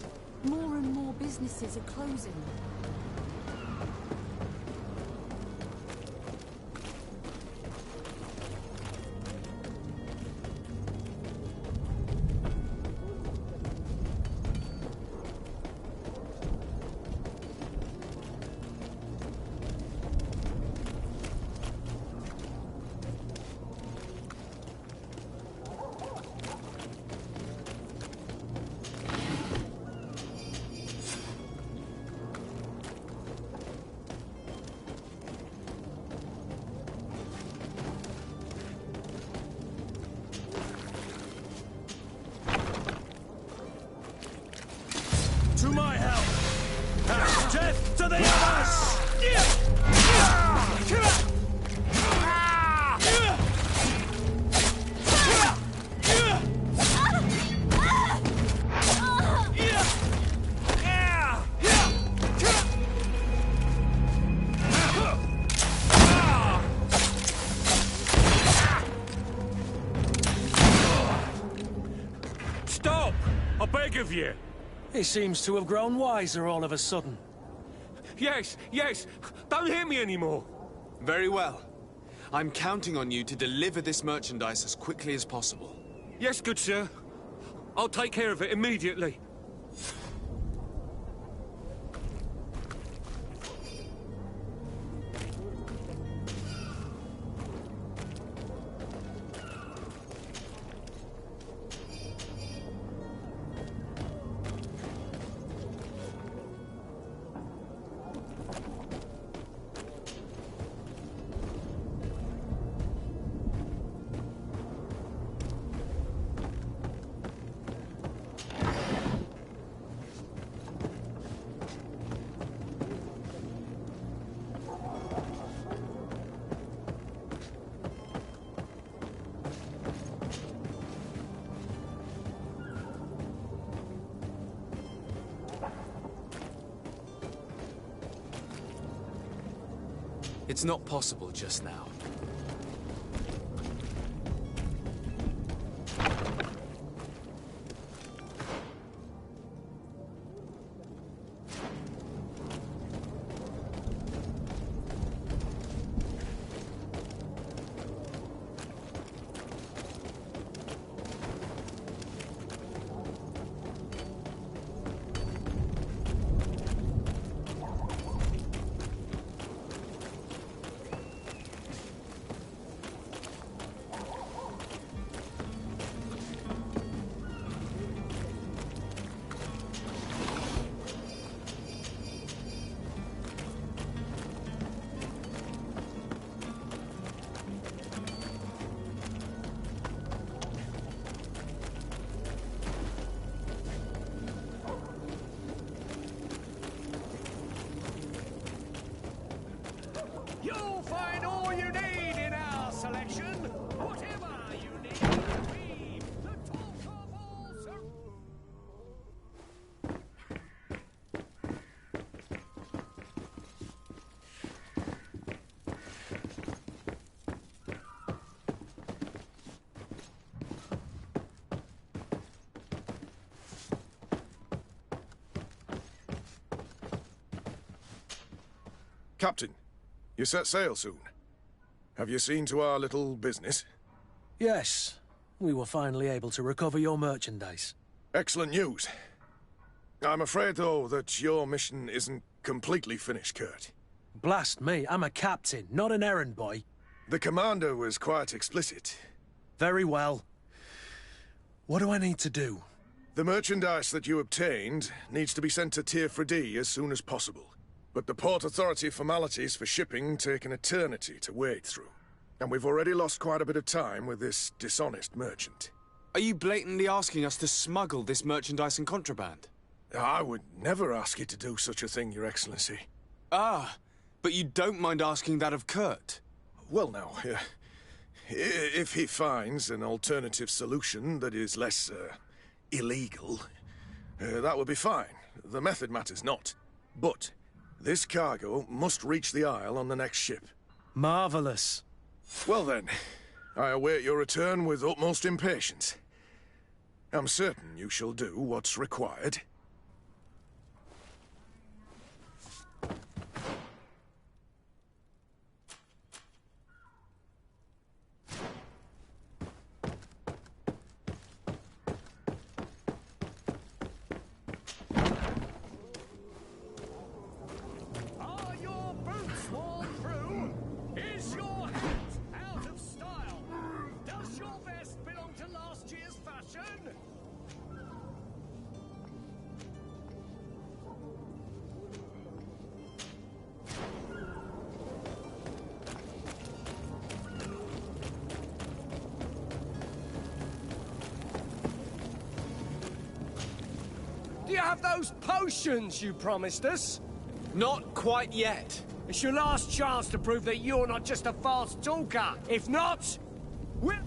More and more businesses are closing. Death to the others! Stop! I beg of you! He seems to have grown wiser all of a sudden. Yes, yes! Don't hit me anymore! Very well. I'm counting on you to deliver this merchandise as quickly as possible. Yes, good sir. I'll take care of it immediately. It's not possible just now. You'll find all you need in our selection. Whatever you need, we, the talk of all Captain, you set sail soon. Have you seen to our little business? Yes. We were finally able to recover your merchandise. Excellent news. I'm afraid, though, that your mission isn't completely finished, Kurt. Blast me, I'm a captain, not an errand boy. The commander was quite explicit. Very well. What do I need to do? The merchandise that you obtained needs to be sent to Tier 4D as soon as possible. But the Port Authority formalities for shipping take an eternity to wade through. And we've already lost quite a bit of time with this dishonest merchant. Are you blatantly asking us to smuggle this merchandise and contraband? I would never ask you to do such a thing, Your Excellency. Ah, but you don't mind asking that of Kurt? Well, now, if he finds an alternative solution that is less, illegal, that would be fine. The method matters not. But this cargo must reach the Isle on the next ship. Marvelous. Well then, I await your return with utmost impatience. I'm certain you shall do what's required. Are your boots worn through? Is your hat out of style? Does your vest belong to last year's fashion? Do you have those potions you promised us? Not quite yet. It's your last chance to prove that you're not just a fast talker. If not, we'll...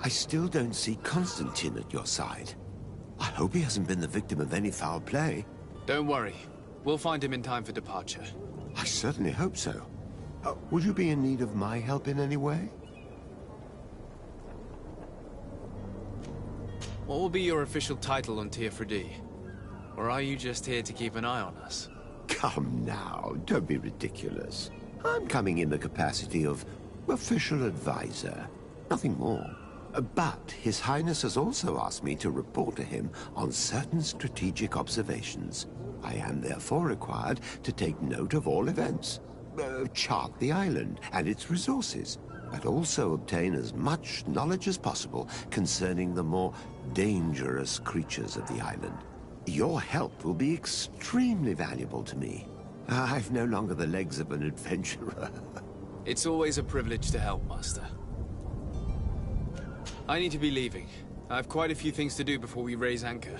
I still don't see Constantine at your side. I hope he hasn't been the victim of any foul play. Don't worry. We'll find him in time for departure. I certainly hope so. Would you be in need of my help in any way? What will be your official title on Teofredi? Or are you just here to keep an eye on us? Come now, don't be ridiculous. I'm coming in the capacity of official advisor, nothing more. But His Highness has also asked me to report to him on certain strategic observations. I am therefore required to take note of all events, chart the island and its resources, but also obtain as much knowledge as possible concerning the more dangerous creatures of the island. Your help will be extremely valuable to me. I've no longer the legs of an adventurer. It's always a privilege to help, Master. I need to be leaving. I have quite a few things to do before we raise anchor.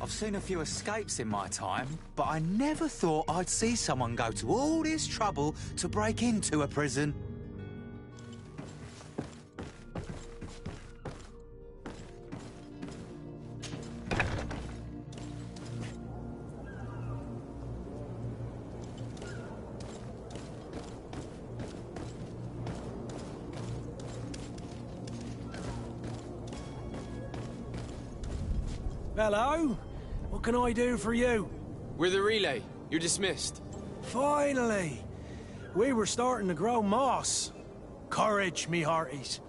I've seen a few escapes in my time, but I never thought I'd see someone go to all this trouble to break into a prison. Hello? What can I do for you? We're the relay. You're dismissed. Finally! We were starting to grow moss. Courage, me hearties.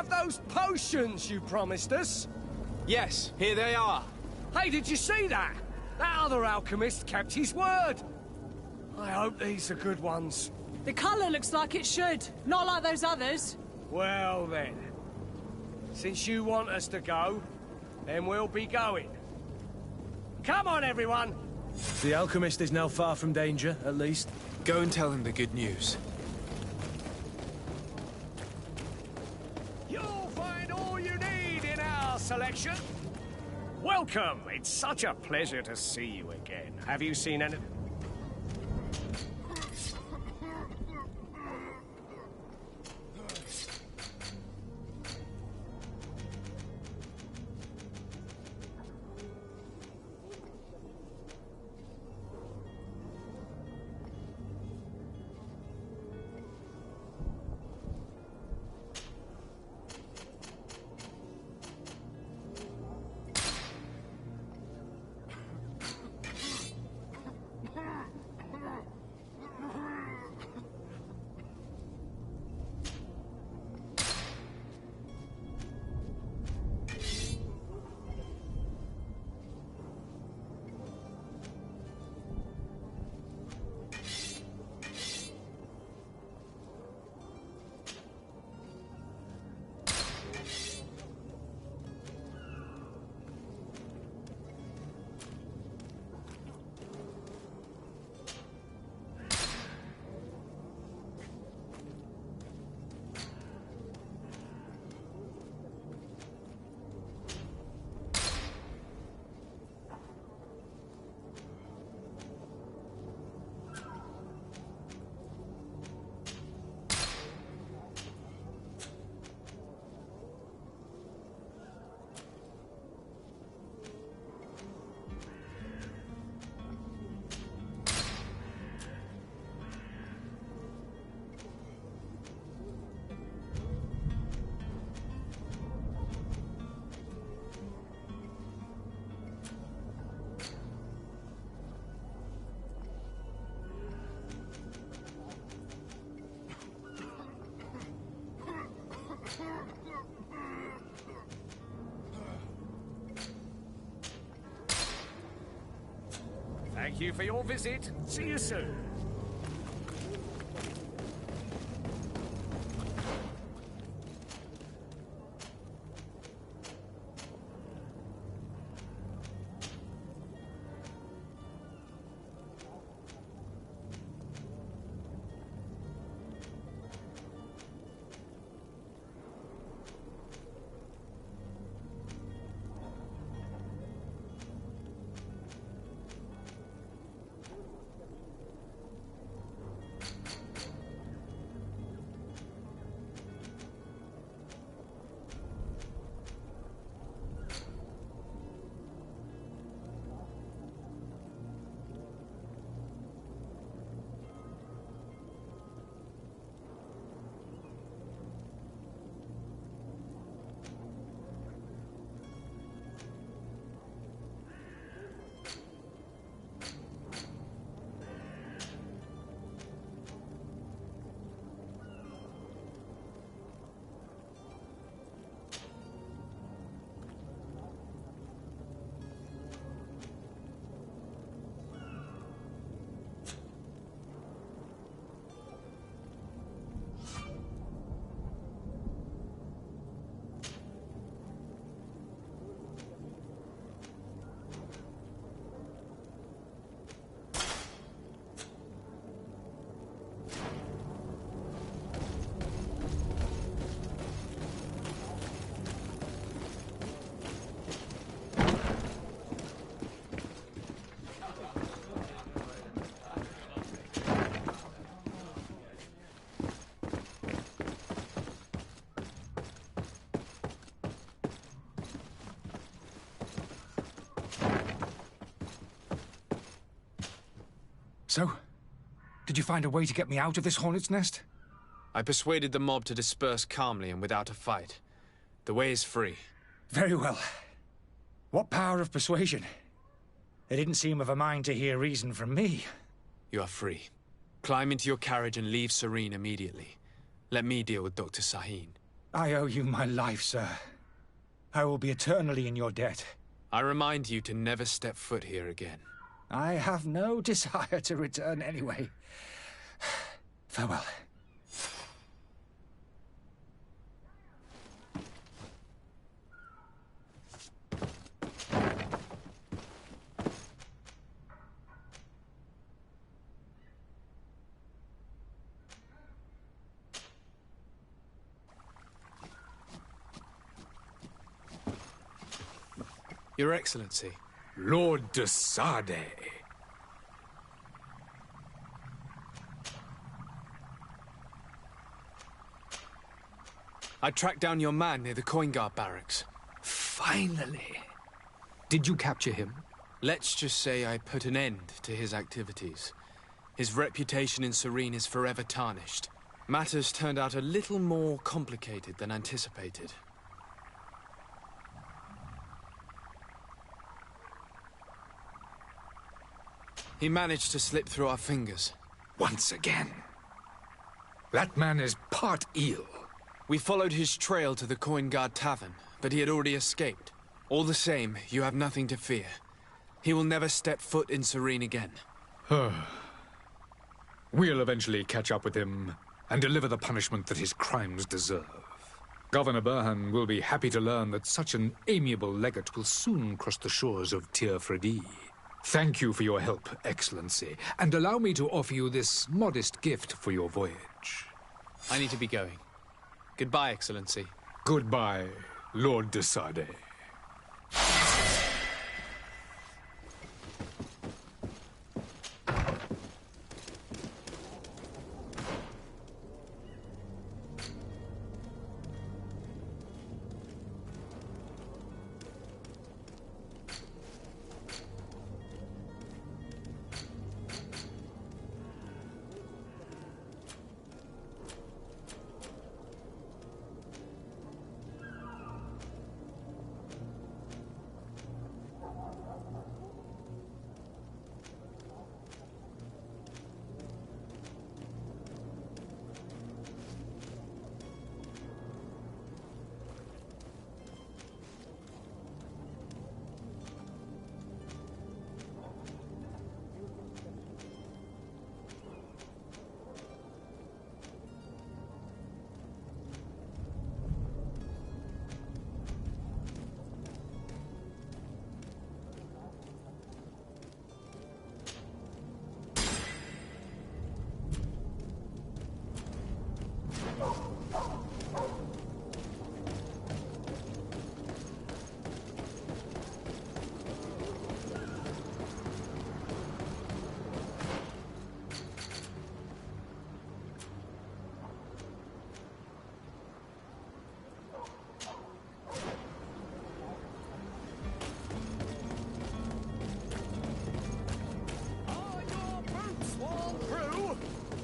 have those potions you promised us? Yes, here they are. Hey, did you see that? That other alchemist kept his word. I hope these are good ones. The colour looks like it should. Not like those others. Well then. Since you want us to go, then we'll be going. Come on, everyone! The alchemist is now far from danger, at least. Go and tell him the good news. You'll find all you need in our selection. Welcome! It's such a pleasure to see you again. Have you seen any... Thank you for your visit. See you soon. So, did you find a way to get me out of this hornet's nest? I persuaded the mob to disperse calmly and without a fight. The way is free. Very well. What power of persuasion? They didn't seem of a mind to hear reason from me. You are free. Climb into your carriage and leave Serene immediately. Let me deal with Dr. Sahin. I owe you my life, sir. I will be eternally in your debt. I remind you to never step foot here again. I have no desire to return anyway. Farewell. Your Excellency. Lord de Sade. I tracked down your man near the Coin Guard barracks. Finally. Did you capture him? Let's just say I put an end to his activities. His reputation in Serene is forever tarnished. Matters turned out a little more complicated than anticipated. He managed to slip through our fingers. Once again. That man is part eel. We followed his trail to the Coin Guard Tavern, but he had already escaped. All the same, you have nothing to fear. He will never step foot in Serene again. We'll eventually catch up with him and deliver the punishment that his crimes deserve. Governor Burhan will be happy to learn that such an amiable legate will soon cross the shores of Tir Fredi. Thank you for your help, Excellency, and allow me to offer you this modest gift for your voyage. I need to be going. Goodbye, Excellency. Goodbye, Lord de Sade.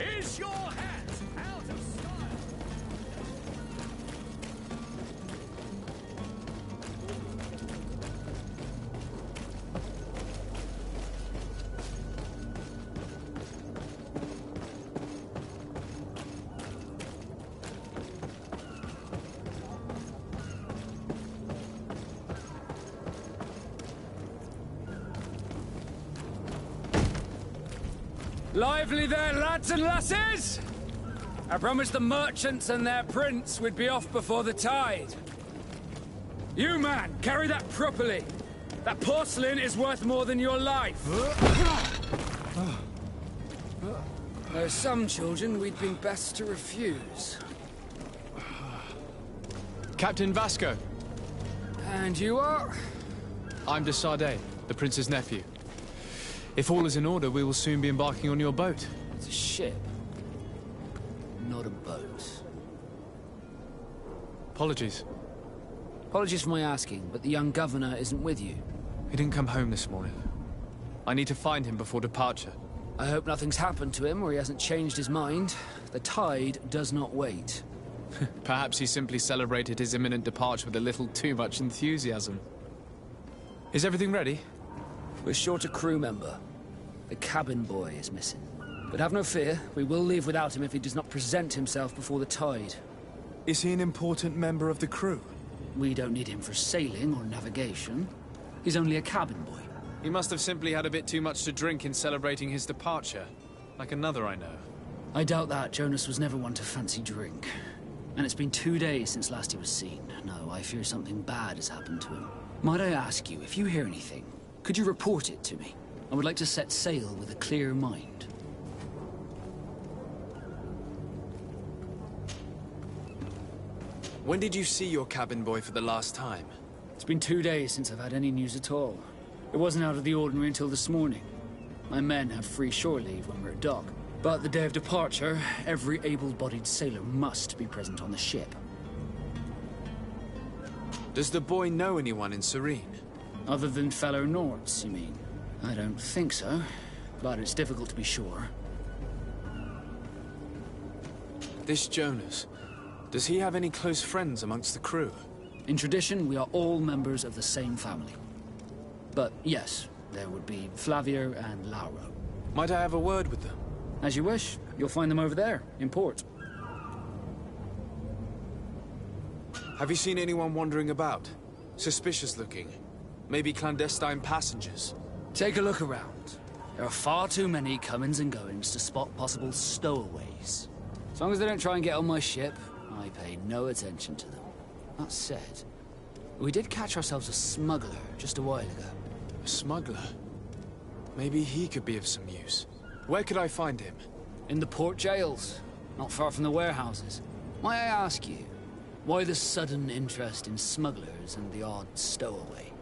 Is your hat out of style? Lively there, lads and lasses! I promised the merchants and their prince we'd be off before the tide. You, man, carry that properly. That porcelain is worth more than your life. There are some children we'd been best to refuse. Captain Vasco. And you are? I'm de Sade, the prince's nephew. If all is in order, we will soon be embarking on your boat. It's a ship, not a boat. Apologies. Apologies for my asking, but the young governor isn't with you. He didn't come home this morning. I need to find him before departure. I hope nothing's happened to him or he hasn't changed his mind. The tide does not wait. Perhaps he simply celebrated his imminent departure with a little too much enthusiasm. Is everything ready? We're short a crew member. The cabin boy is missing. But have no fear, we will leave without him if he does not present himself before the tide. Is he an important member of the crew? We don't need him for sailing or navigation. He's only a cabin boy. He must have simply had a bit too much to drink in celebrating his departure. Like another I know. I doubt that. Jonas was never one to fancy drink. And it's been 2 days since last he was seen. No, I fear something bad has happened to him. Might I ask you, if you hear anything, could you report it to me? I would like to set sail with a clear mind. When did you see your cabin boy for the last time? It's been 2 days since I've had any news at all. It wasn't out of the ordinary until this morning. My men have free shore leave when we're at dock. But the day of departure, every able-bodied sailor must be present on the ship. Does the boy know anyone in Serene? Other than fellow Nords, you mean? I don't think so, but it's difficult to be sure. This Jonas, does he have any close friends amongst the crew? In tradition, we are all members of the same family. But yes, there would be Flavia and Lauro. Might I have a word with them? As you wish. You'll find them over there, in port. Have you seen anyone wandering about? Suspicious looking? Maybe clandestine passengers? Take a look around. There are far too many comings and goings to spot possible stowaways. As long as they don't try and get on my ship, I pay no attention to them. That said, we did catch ourselves a smuggler just a while ago. A smuggler? Maybe he could be of some use. Where could I find him? In the port jails, not far from the warehouses. May I ask you, why the sudden interest in smugglers and the odd stowaway?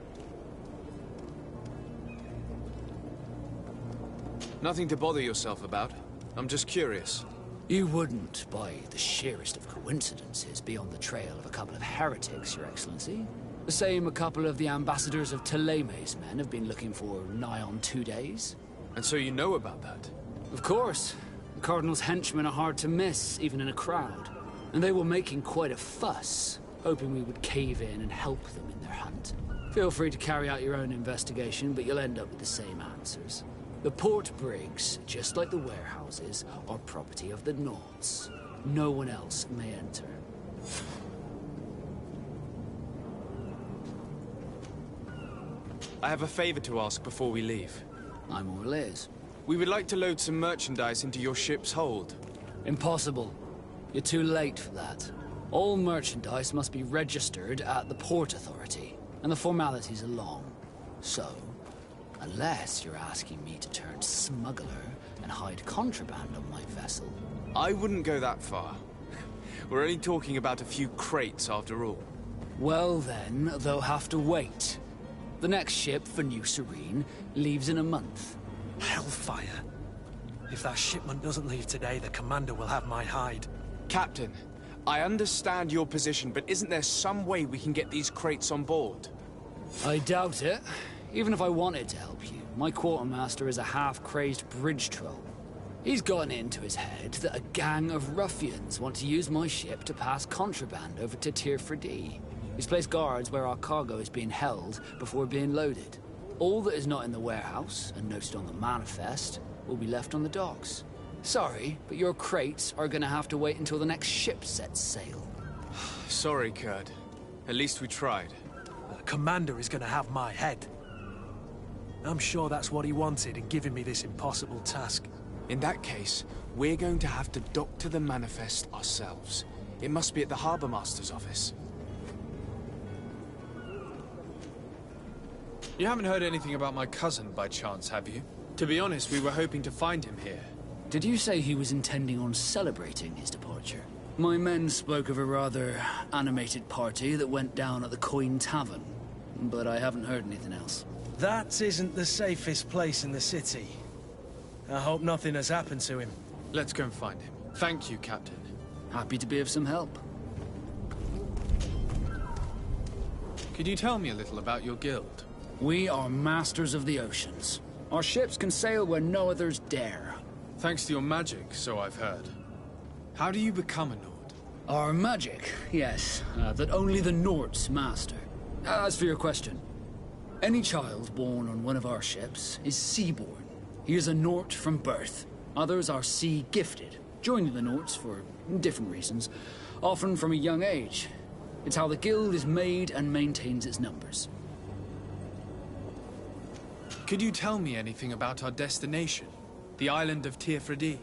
Nothing to bother yourself about. I'm just curious. You wouldn't, by the sheerest of coincidences, be on the trail of a couple of heretics, Your Excellency. The same a couple of the ambassadors of Teleme's men have been looking for nigh on 2 days. And so you know about that? Of course. The Cardinal's henchmen are hard to miss, even in a crowd. And they were making quite a fuss, hoping we would cave in and help them in their hunt. Feel free to carry out your own investigation, but you'll end up with the same answers. The port brigs, just like the warehouses, are property of the Nords. No one else may enter. I have a favor to ask before we leave. I'm all ears. We would like to load some merchandise into your ship's hold. Impossible. You're too late for that. All merchandise must be registered at the Port Authority, and the formalities are long. So, unless you're asking me to turn smuggler and hide contraband on my vessel... I wouldn't go that far. We're only talking about a few crates after all. Well then, they'll have to wait. The next ship for New Serene leaves in a month. Hellfire. If that shipment doesn't leave today, the commander will have my hide. Captain, I understand your position, but isn't there some way we can get these crates on board? I doubt it. Even if I wanted to help you, my quartermaster is a half-crazed bridge troll. He's gotten into his head that a gang of ruffians want to use my ship to pass contraband over to Tirfredi. He's placed guards where our cargo is being held before being loaded. All that is not in the warehouse, and noted on the manifest, will be left on the docks. Sorry, but your crates are gonna have to wait until the next ship sets sail. Sorry, Kurd. At least we tried. The commander is gonna have my head. I'm sure that's what he wanted in giving me this impossible task. In that case, we're going to have to doctor the manifest ourselves. It must be at the Harbour Master's office. You haven't heard anything about my cousin by chance, have you? To be honest, we were hoping to find him here. Did you say he was intending on celebrating his departure? My men spoke of a rather animated party that went down at the Coin Tavern, but I haven't heard anything else. That isn't the safest place in the city. I hope nothing has happened to him. Let's go and find him. Thank you, Captain. Happy to be of some help. Could you tell me a little about your guild? We are masters of the oceans. Our ships can sail where no others dare. Thanks to your magic, so I've heard. How do you become a Nord? Our magic, yes, that only the Nords master. As for your question, any child born on one of our ships is sea-born. He is a Nord from birth. Others are sea-gifted, joining the Nords for different reasons. often from a young age. It's how the guild is made and maintains its numbers. Could you tell me anything about our destination? The island of Teofredi?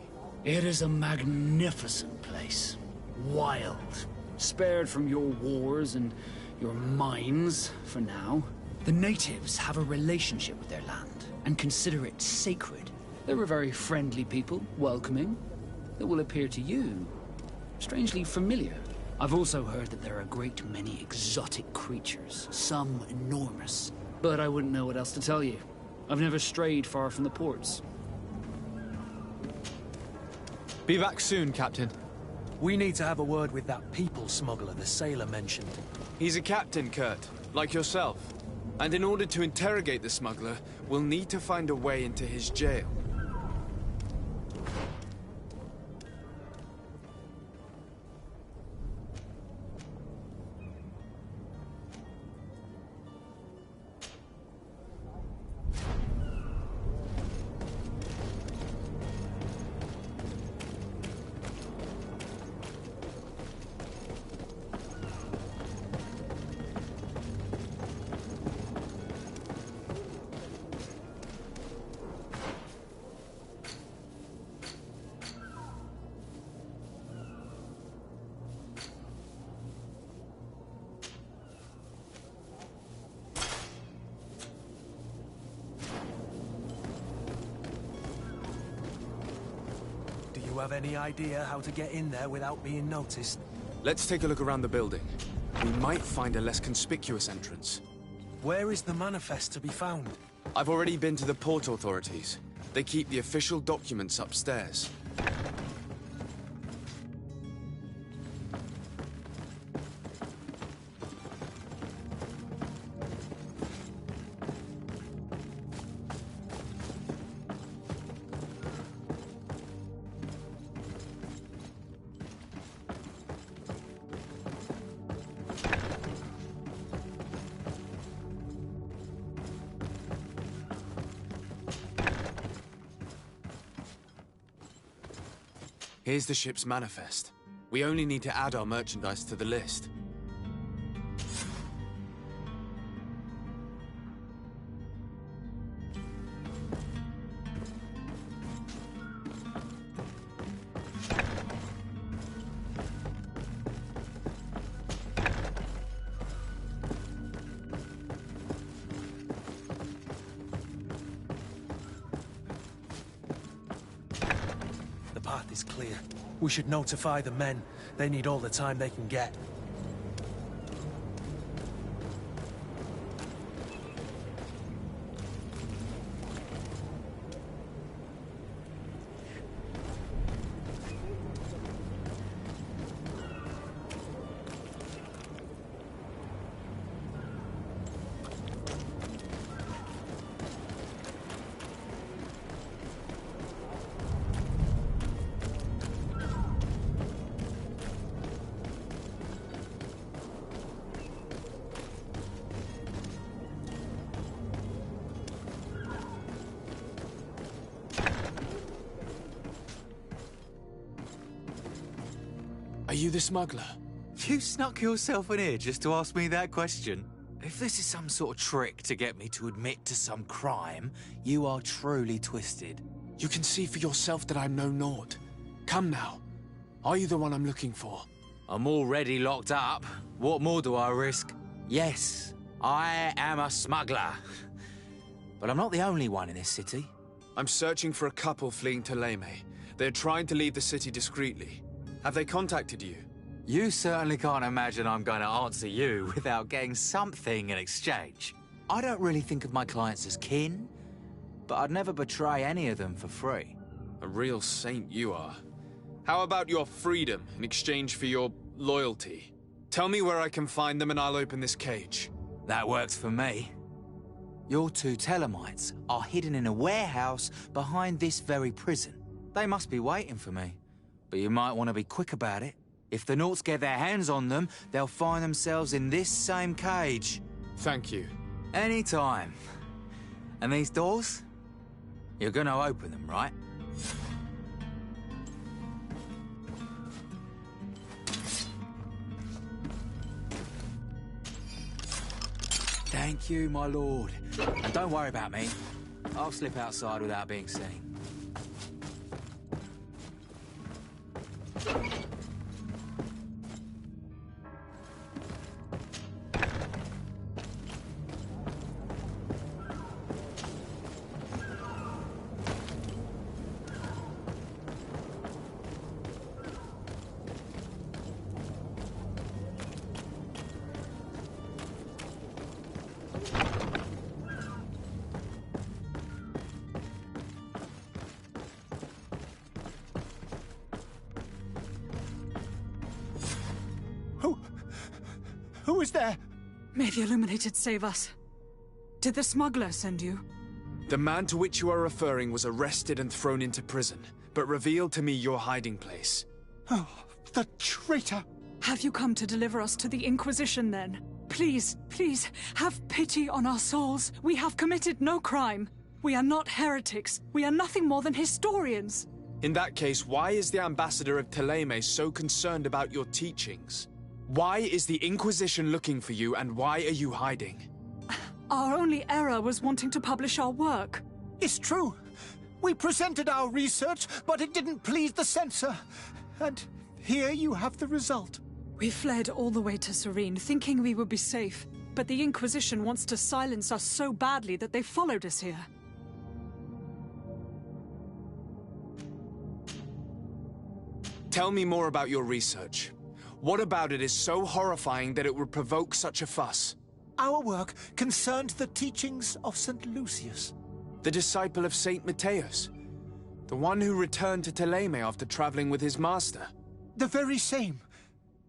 It is a magnificent place. Wild. Spared from your wars and your mines, for now. The natives have a relationship with their land and consider it sacred. They're a very friendly people, welcoming, that will appear to you strangely familiar. I've also heard that there are a great many exotic creatures, some enormous. But I wouldn't know what else to tell you. I've never strayed far from the ports. Be back soon, Captain. We need to have a word with that people smuggler the sailor mentioned. He's a captain, Kurt, like yourself. And in order to interrogate the smuggler, we'll need to find a way into his jail. Do you have any idea how to get in there without being noticed? Let's take a look around the building. We might find a less conspicuous entrance. Where is the manifest to be found? I've already been to the port authorities. They keep the official documents upstairs. Here's the ship's manifest. We only need to add our merchandise to the list. The path is clear. We should notify the men. They need all the time they can get. Are you the smuggler? You snuck yourself in here just to ask me that question? If this is some sort of trick to get me to admit to some crime, you are truly twisted. You can see for yourself that I'm no naught. Come now. Are you the one I'm looking for? I'm already locked up. What more do I risk? Yes, I am a smuggler. But I'm not the only one in this city. I'm searching for a couple fleeing to Leme. They're trying to leave the city discreetly. Have they contacted you? You certainly can't imagine I'm going to answer you without getting something in exchange. I don't really think of my clients as kin, but I'd never betray any of them for free. A real saint you are. How about your freedom in exchange for your loyalty? Tell me where I can find them and I'll open this cage. That works for me. Your two Telemites are hidden in a warehouse behind this very prison. They must be waiting for me. But you might want to be quick about it. If the Nauts get their hands on them, they'll find themselves in this same cage. Thank you. Anytime. And these doors? You're gonna open them, right? Thank you, my lord. And don't worry about me. I'll slip outside without being seen. Who is there? May the Illuminated save us. Did the smuggler send you? The man to which you are referring was arrested and thrown into prison, but revealed to me your hiding place. Oh, the traitor! Have you come to deliver us to the Inquisition, then? Please, please, have pity on our souls. We have committed no crime. We are not heretics. We are nothing more than historians. In that case, why is the ambassador of Thélème so concerned about your teachings? Why is the Inquisition looking for you, and why are you hiding? Our only error was wanting to publish our work. It's true. We presented our research, but it didn't please the censor. And here you have the result. We fled all the way to Serene, thinking we would be safe. But the Inquisition wants to silence us so badly that they followed us here. Tell me more about your research. What about it is so horrifying that it would provoke such a fuss? Our work concerned the teachings of St. Lucius. The disciple of St. Matthias? The one who returned to Thélème after traveling with his master? The very same.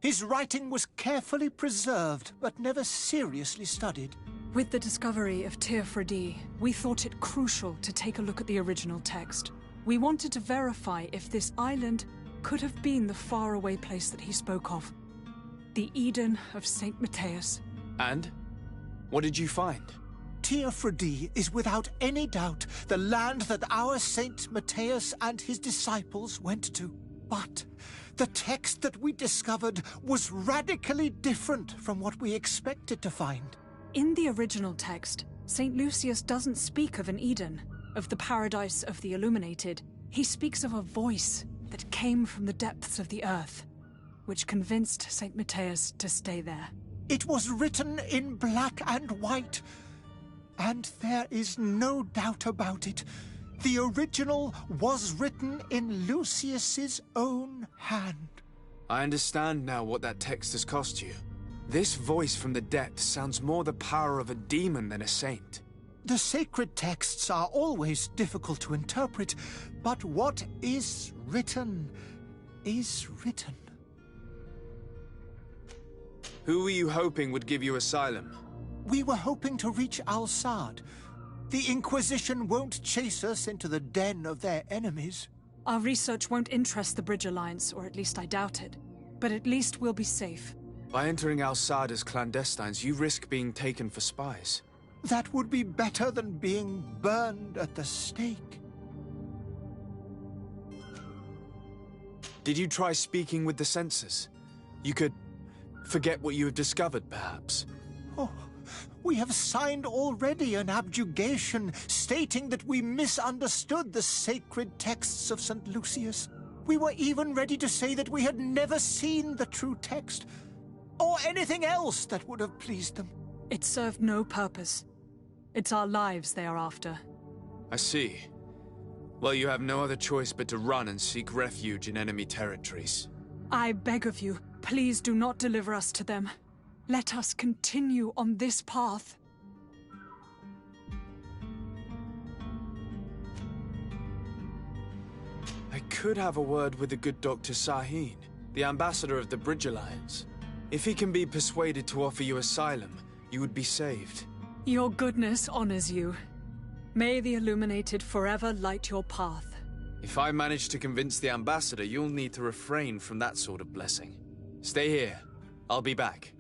His writing was carefully preserved, but never seriously studied. With the discovery of Teofredi, we thought it crucial to take a look at the original text. We wanted to verify if this island could have been the faraway place that he spoke of. The Eden of St. Matthias. And? What did you find? Teofredi is without any doubt the land that our St. Matthias and his disciples went to. But the text that we discovered was radically different from what we expected to find. In the original text, St. Lucius doesn't speak of an Eden, of the paradise of the Illuminated. He speaks of a voice that came from the depths of the earth, which convinced St. Matthias to stay there. It was written in black and white, and there is no doubt about it. The original was written in Lucius's own hand. I understand now what that text has cost you. This voice from the depths sounds more the power of a demon than a saint. The sacred texts are always difficult to interpret, but what is written is written. Who were you hoping would give you asylum? We were hoping to reach Al-Sad. The Inquisition won't chase us into the den of their enemies. Our research won't interest the Bridge Alliance, or at least I doubt it. But at least we'll be safe. By entering Al-Sad as clandestines, you risk being taken for spies. That would be better than being burned at the stake. Did you try speaking with the censors? You could forget what you have discovered, perhaps. Oh, we have signed already an abjugation stating that we misunderstood the sacred texts of St. Lucius. We were even ready to say that we had never seen the true text, or anything else that would have pleased them. It served no purpose. It's our lives they are after. I see. Well, you have no other choice but to run and seek refuge in enemy territories. I beg of you, please do not deliver us to them. Let us continue on this path. I could have a word with the good Dr. Sahin, the ambassador of the Bridge Alliance. If he can be persuaded to offer you asylum, you would be saved. Your goodness honors you. May the Illuminated forever light your path. If I manage to convince the ambassador, you'll need to refrain from that sort of blessing. Stay here. I'll be back.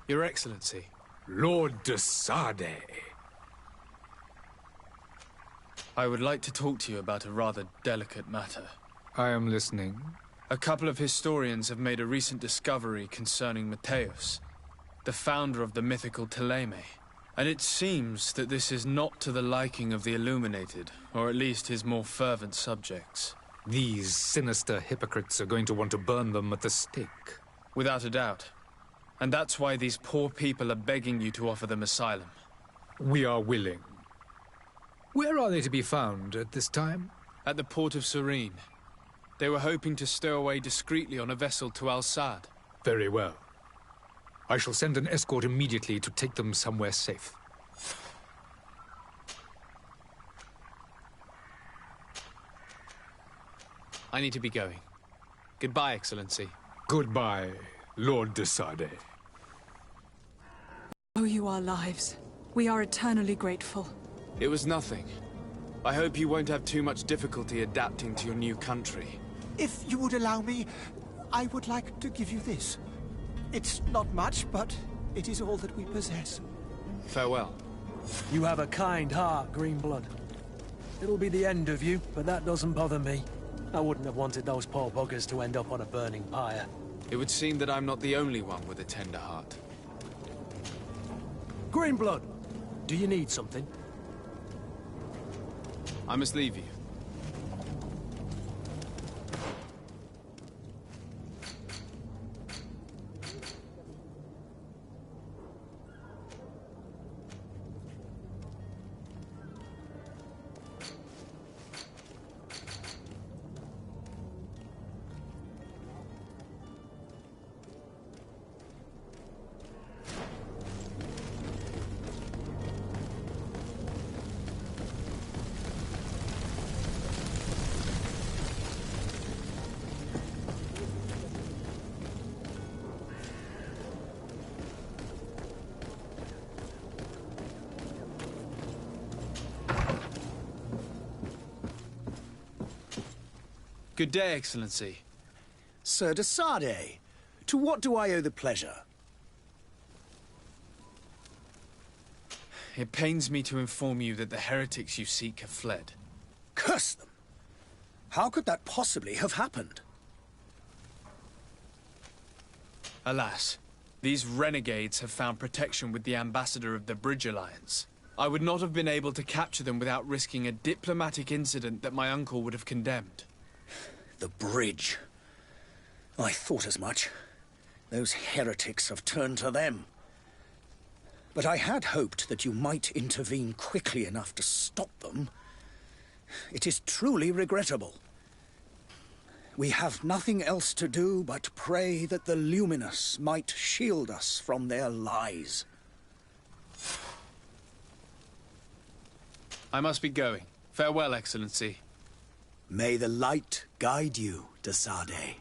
Your Excellency. Lord de Sade. I would like to talk to you about a rather delicate matter. I am listening. A couple of historians have made a recent discovery concerning Mateus, the founder of the mythical Teleme. And it seems that this is not to the liking of the Illuminated, or at least his more fervent subjects. These sinister hypocrites are going to want to burn them at the stake. Without a doubt. And that's why these poor people are begging you to offer them asylum. We are willing. Where are they to be found at this time? At the port of Serene. They were hoping to stow away discreetly on a vessel to Al-Sad. Very well. I shall send an escort immediately to take them somewhere safe. I need to be going. Goodbye, Excellency. Goodbye, Lord de Sade. Owe you our lives. We are eternally grateful. It was nothing. I hope you won't have too much difficulty adapting to your new country. If you would allow me, I would like to give you this. It's not much, but it is all that we possess. Farewell. You have a kind heart, Greenblood. It'll be the end of you, but that doesn't bother me. I wouldn't have wanted those poor buggers to end up on a burning pyre. It would seem that I'm not the only one with a tender heart. Greenblood, do you need something? I must leave you. Good day, Excellency. Sir de Sade, to what do I owe the pleasure? It pains me to inform you that the heretics you seek have fled. Curse them! How could that possibly have happened? Alas, these renegades have found protection with the ambassador of the Bridge Alliance. I would not have been able to capture them without risking a diplomatic incident that my uncle would have condemned. The bridge. I thought as much. Those heretics have turned to them. But I had hoped that you might intervene quickly enough to stop them. It is truly regrettable. We have nothing else to do but pray that the Luminous might shield us from their lies. I must be going. Farewell, Excellency. May the light guide you, de Sade.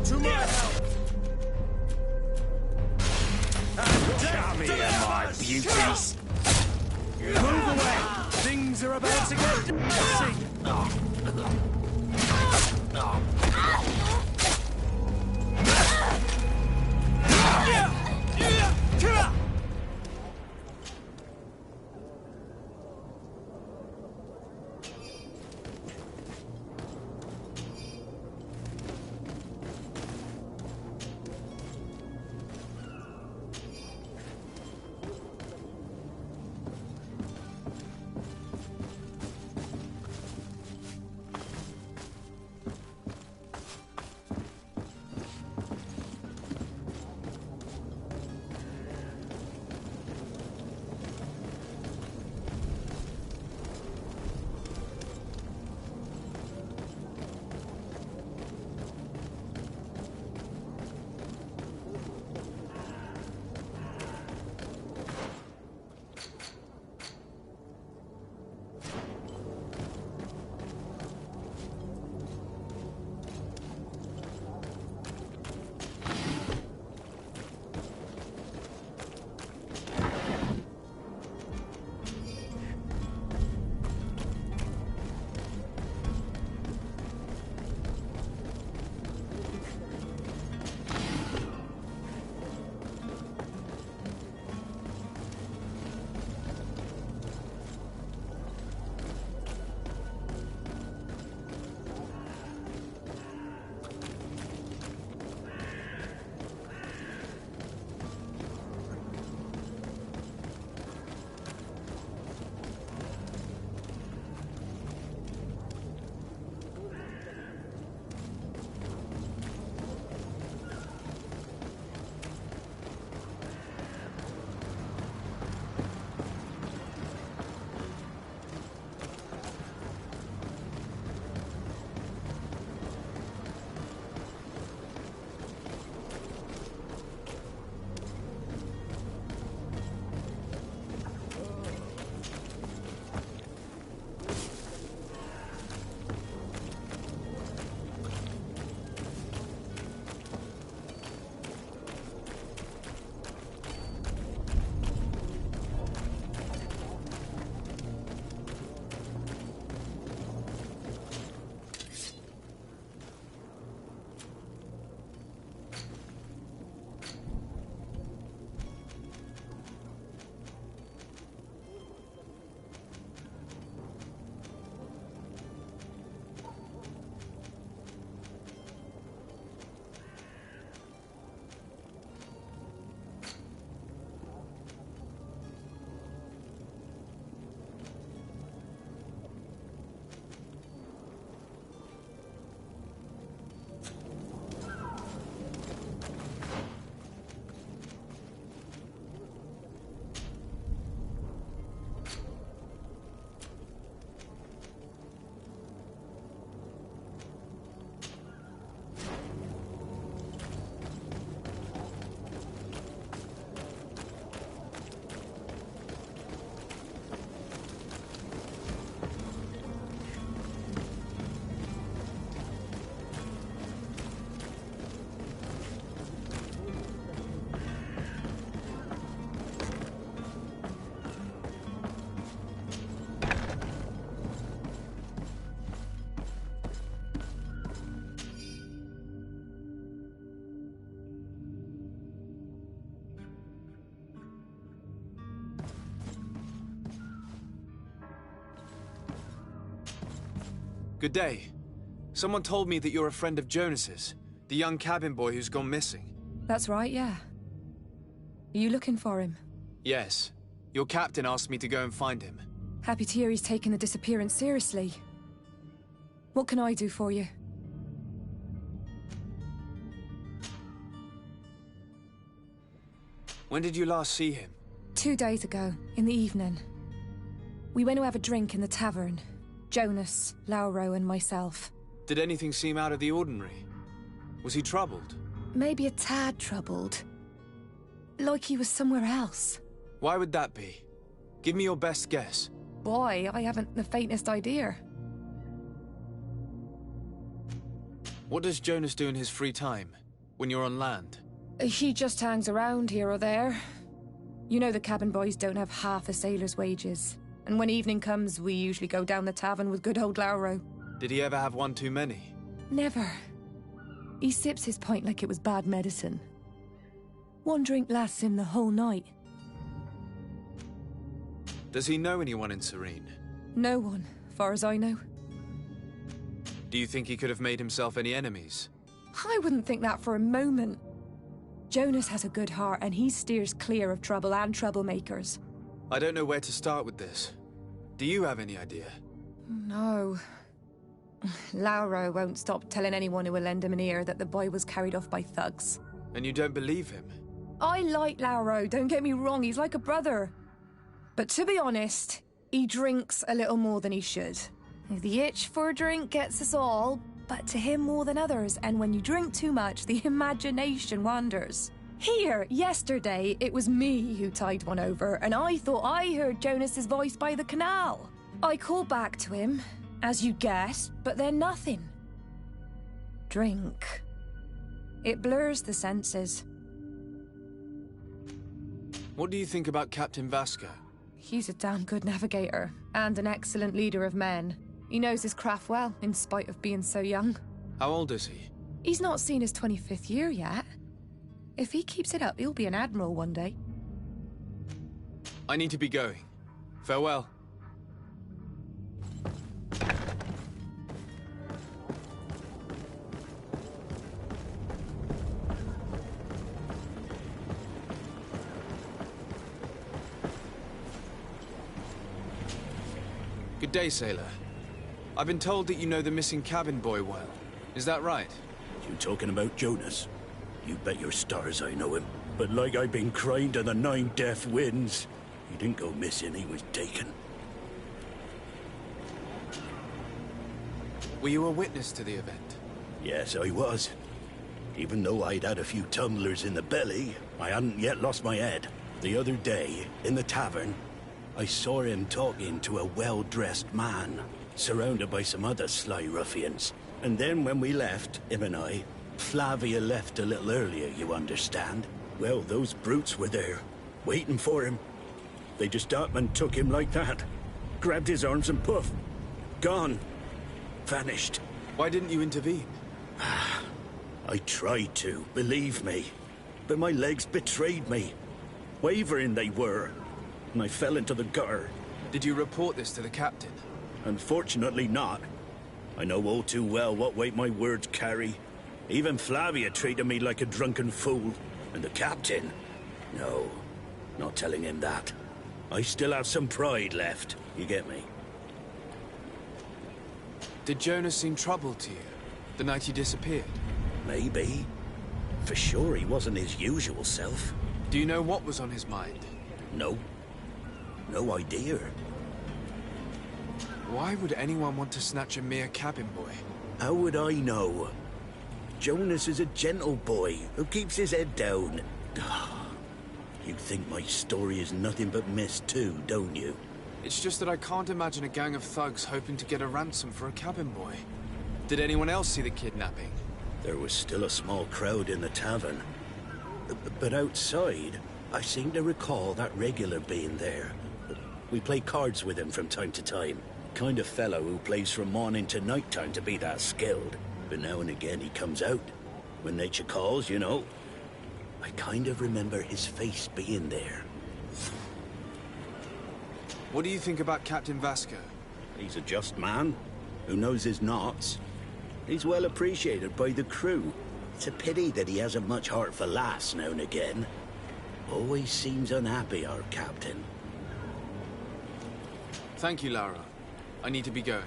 To my help! Come here, my beauties! Move away! Things are about to get messy! Good day. Someone told me that you're a friend of Jonas's, the young cabin boy who's gone missing. That's right, yeah. Are you looking for him? Yes. Your captain asked me to go and find him. Happy to hear he's taken the disappearance seriously. What can I do for you? When did you last see him? 2 days ago, in the evening. We went to have a drink in the tavern. Jonas, Lauro, and myself. Did anything seem out of the ordinary? Was he troubled? Maybe a tad troubled. Like he was somewhere else. Why would that be? Give me your best guess. Boy, I haven't the faintest idea. What does Jonas do in his free time, when you're on land? He just hangs around here or there. You know the cabin boys don't have half a sailor's wages. And when evening comes, we usually go down the tavern with good old Lauro. Did he ever have one too many? Never. He sips his pint like it was bad medicine. One drink lasts him the whole night. Does he know anyone in Serene? No one, far as I know. Do you think he could have made himself any enemies? I wouldn't think that for a moment. Jonas has a good heart and he steers clear of trouble and troublemakers. I don't know where to start with this. Do you have any idea? No. Lauro won't stop telling anyone who will lend him an ear that the boy was carried off by thugs. And you don't believe him? I like Lauro, don't get me wrong, he's like a brother. But to be honest, he drinks a little more than he should. The itch for a drink gets us all, but to him more than others, and when you drink too much, the imagination wanders. Here, yesterday, it was me who tied one over, and I thought I heard Jonas's voice by the canal. I called back to him, as you guessed, but then nothing. Drink. It blurs the senses. What do you think about Captain Vasco? He's a damn good navigator, and an excellent leader of men. He knows his craft well, in spite of being so young. How old is he? He's not seen his 25th year yet. If he keeps it up, he'll be an admiral one day. I need to be going. Farewell. Good day, sailor. I've been told that you know the missing cabin boy well. Is that right? You talking about Jonas? You bet your stars I know him. But like I've been crying to the 9 deaf winds, he didn't go missing, he was taken. Were you a witness to the event? Yes, I was. Even though I'd had a few tumblers in the belly, I hadn't yet lost my head. The other day, in the tavern, I saw him talking to a well-dressed man, surrounded by some other sly ruffians. And then when we left, him and I, Flavia left a little earlier, you understand. Well, those brutes were there, waiting for him. They just up and took him like that. Grabbed his arms and poof. Gone. Vanished. Why didn't you intervene? I tried to, believe me. But my legs betrayed me. Wavering they were. And I fell into the gutter. Did you report this to the captain? Unfortunately not. I know all too well what weight my words carry. Even Flavia treated me like a drunken fool. And the captain? No, not telling him that. I still have some pride left, you get me? Did Jonas seem troubled to you, the night he disappeared? Maybe. For sure he wasn't his usual self. Do you know what was on his mind? No. No idea. Why would anyone want to snatch a mere cabin boy? How would I know? Jonas is a gentle boy who keeps his head down. You think my story is nothing but mess too, don't you? It's just that I can't imagine a gang of thugs hoping to get a ransom for a cabin boy. Did anyone else see the kidnapping? There was still a small crowd in the tavern. But outside, I seem to recall that regular being there. We play cards with him from time to time. Kind of fellow who plays from morning to night time to be that skilled. But now and again he comes out. When nature calls, you know. I kind of remember his face being there. What do you think about Captain Vasco? He's a just man who knows his knots. He's well appreciated by the crew. It's a pity that he hasn't much heart for laughs now and again. Always seems unhappy, our captain. Thank you, Lara. I need to be going.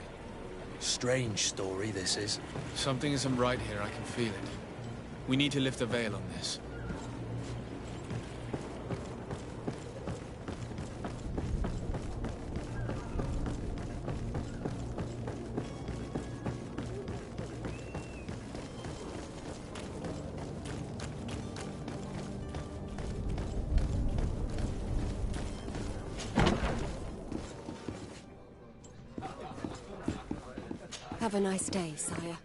Strange story, this is. Something isn't right here, I can feel it. We need to lift the veil on this. Have a nice day, sire.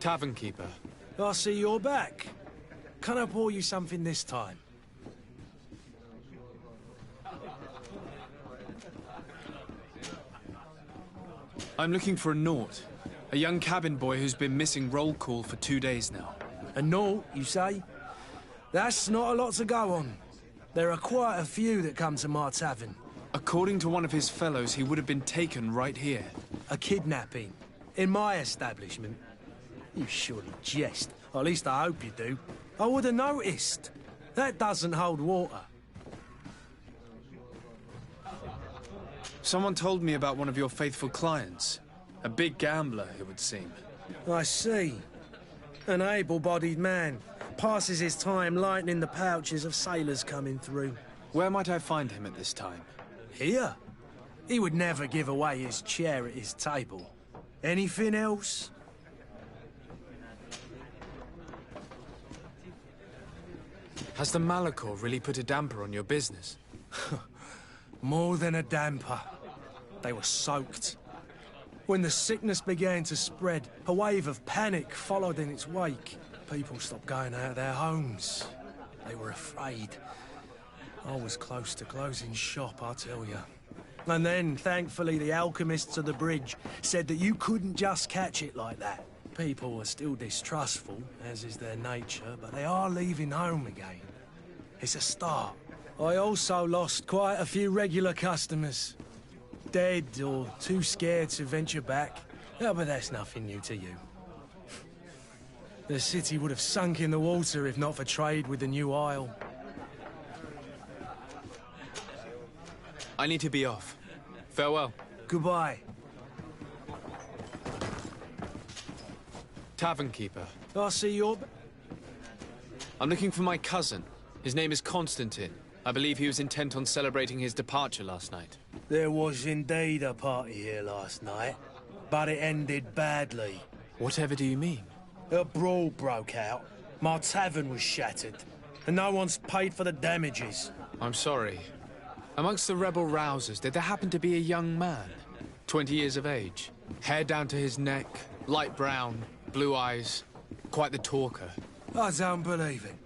Tavern keeper. I see you're back. Can I pour you something this time? I'm looking for a Naut. A young cabin boy who's been missing roll call for 2 days now. A Naut, you say? That's not a lot to go on. There are quite a few that come to my tavern. According to one of his fellows, he would have been taken right here. A kidnapping? In my establishment? You surely jest. Or at least I hope you do. I would have noticed. That doesn't hold water. Someone told me about one of your faithful clients. A big gambler, it would seem. I see. An able-bodied man. Passes his time lightening the pouches of sailors coming through. Where might I find him at this time? Here? He would never give away his chair at his table. Anything else? Has the Malachor really put a damper on your business? More than a damper. They were soaked. When the sickness began to spread, a wave of panic followed in its wake. People stopped going out of their homes. They were afraid. I was close to closing shop, I tell you. And then, thankfully, the alchemists of the bridge said that you couldn't just catch it like that. People were still distrustful, as is their nature, but they are leaving home again. It's a start. I also lost quite a few regular customers. Dead or too scared to venture back. Oh, but that's nothing new to you. The city would have sunk in the water if not for trade with the new isle. I need to be off. Farewell. Goodbye. Tavern keeper. I see you're... I'm looking for my cousin. His name is Constantine. I believe he was intent on celebrating his departure last night. There was indeed a party here last night, but it ended badly. Whatever do you mean? A brawl broke out. My tavern was shattered, and no one's paid for the damages. I'm sorry. Amongst the rebel rousers, did there happen to be a young man? 20 years of age. Hair down to his neck, light brown, blue eyes. Quite the talker. I don't believe it.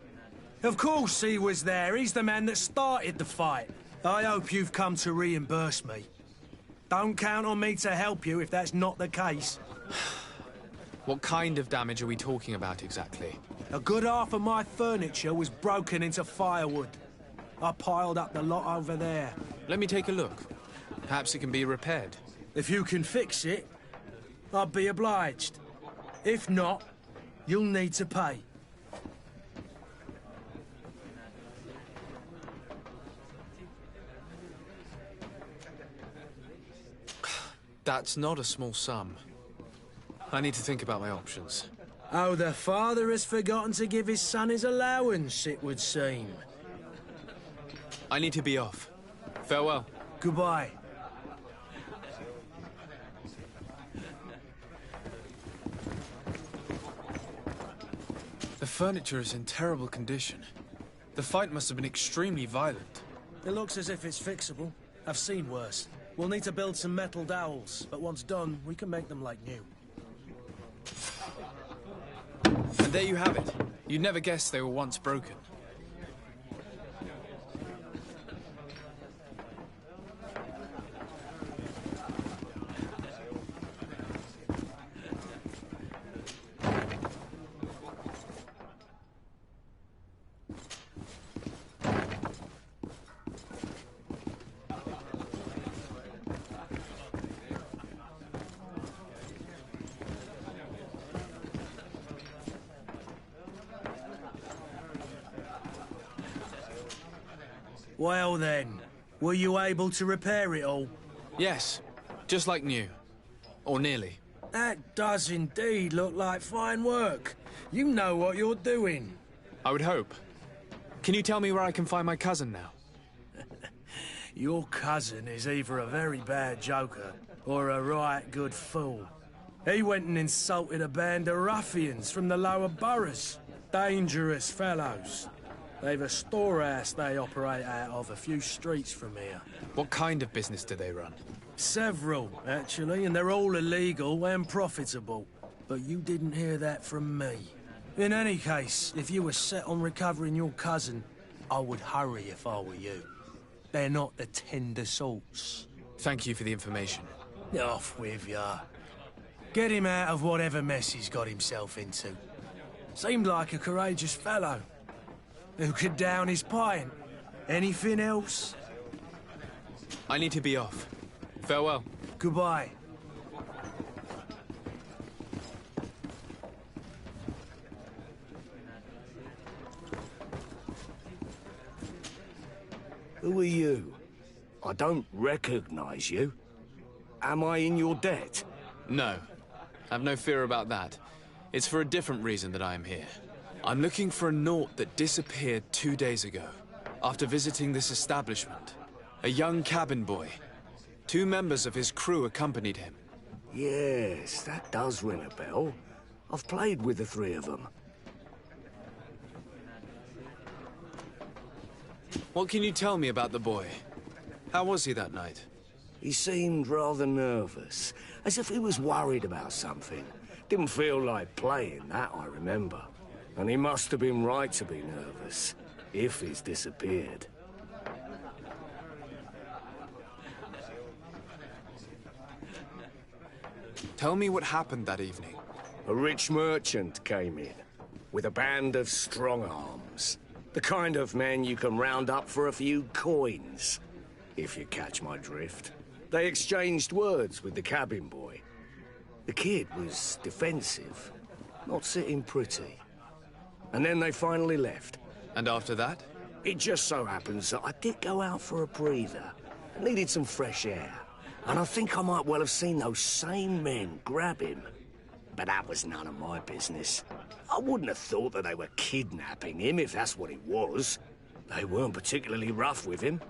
Of course he was there. He's the man that started the fight. I hope you've come to reimburse me. Don't count on me to help you if that's not the case. What kind of damage are we talking about exactly? A good half of my furniture was broken into firewood. I piled up the lot over there. Let me take a look. Perhaps it can be repaired. If you can fix it, I'd be obliged. If not, you'll need to pay. That's not a small sum. I need to think about my options. Oh, the father has forgotten to give his son his allowance, it would seem. I need to be off. Farewell. Goodbye. The furniture is in terrible condition. The fight must have been extremely violent. It looks as if it's fixable. I've seen worse. We'll need to build some metal dowels, but once done, we can make them like new. And there you have it. You'd never guess they were once broken. Well then, were you able to repair it all? Yes, just like new. Or nearly. That does indeed look like fine work. You know what you're doing. I would hope. Can you tell me where I can find my cousin now? Your cousin is either a very bad joker or a right good fool. He went and insulted a band of ruffians from the lower boroughs. Dangerous fellows. They've a storehouse they operate out of a few streets from here. What kind of business do they run? Several, actually, and they're all illegal and profitable. but you didn't hear that from me. In any case, if you were set on recovering your cousin, I would hurry if I were you. They're not the tender sorts. Thank you for the information. Off with ya. Get him out of whatever mess he's got himself into. Seemed like a courageous fellow. Who could down his pint? Anything else? I need to be off. Farewell. Goodbye. Who are you? I don't recognize you. Am I in your debt? No. Have no fear about that. It's for a different reason that I am here. I'm looking for a Naut that disappeared 2 days ago, after visiting this establishment. A young cabin boy. 2 members of his crew accompanied him. Yes, that does ring a bell. I've played with the 3 of them. What can you tell me about the boy? How was he that night? He seemed rather nervous, as if he was worried about something. Didn't feel like playing, that I remember. And he must have been right to be nervous, if he's disappeared. Tell me what happened that evening. A rich merchant came in, with a band of strong arms. The kind of men you can round up for a few coins, if you catch my drift. They exchanged words with the cabin boy. The kid was defensive, not sitting pretty. And then they finally left. And after that? It just so happens that I did go out for a breather. I needed some fresh air. And I think I might well have seen those same men grab him. But that was none of my business. I wouldn't have thought that they were kidnapping him, if that's what it was. They weren't particularly rough with him.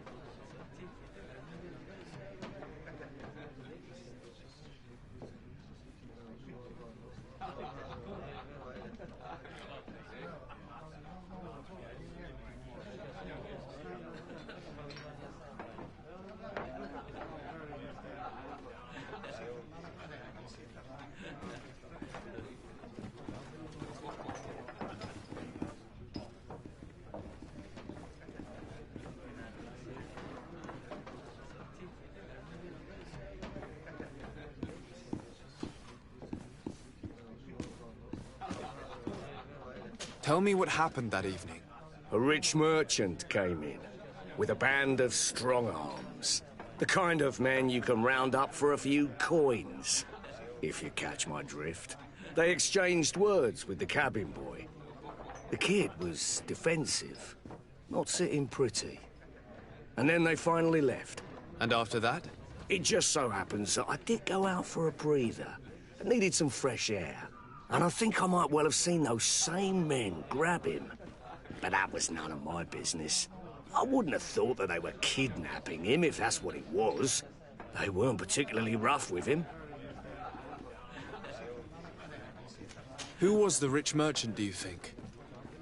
Tell me what happened that evening. A rich merchant came in, with a band of strong arms. The kind of men you can round up for a few coins, if you catch my drift. They exchanged words with the cabin boy. The kid was defensive, not sitting pretty. And then they finally left. And after that? It just so happens that I did go out for a breather. I needed some fresh air. And I think I might well have seen those same men grab him. But that was none of my business. I wouldn't have thought that they were kidnapping him, if that's what it was. They weren't particularly rough with him. Who was the rich merchant, do you think?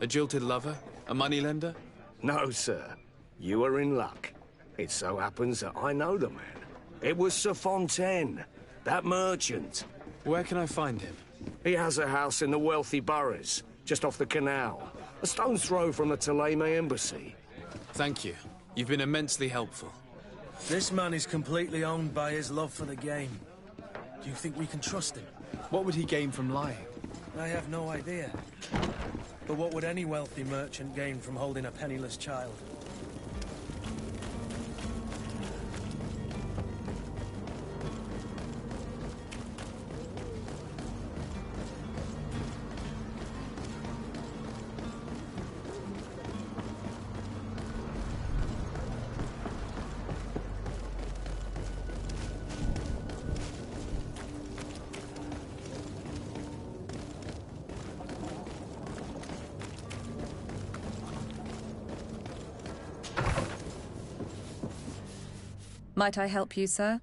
A jilted lover? A moneylender? No, sir. You are in luck. It so happens that I know the man. It was Sir Fontaine, that merchant. Where can I find him? He has a house in the wealthy boroughs, just off the canal. A stone's throw from the Thélème embassy. Thank you. You've been immensely helpful. This man is completely owned by his love for the game. Do you think we can trust him? What would he gain from lying? I have no idea. But what would any wealthy merchant gain from holding a penniless child? Might I help you, sir?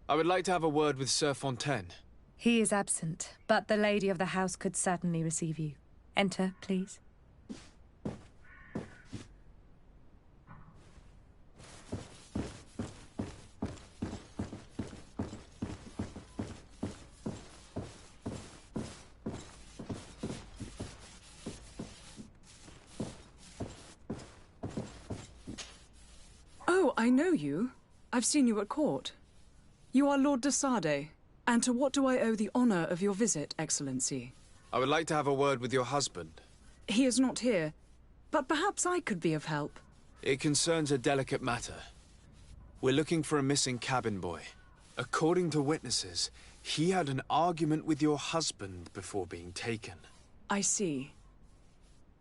I would like to have a word with Sir Fontaine. He is absent, but the lady of the house could certainly receive you. Enter, please. I know you. I've seen you at court. You are Lord de Sade. And to what do I owe the honor of your visit, Excellency? I would like to have a word with your husband. He is not here, but perhaps I could be of help. It concerns a delicate matter. We're looking for a missing cabin boy. According to witnesses, he had an argument with your husband before being taken. I see.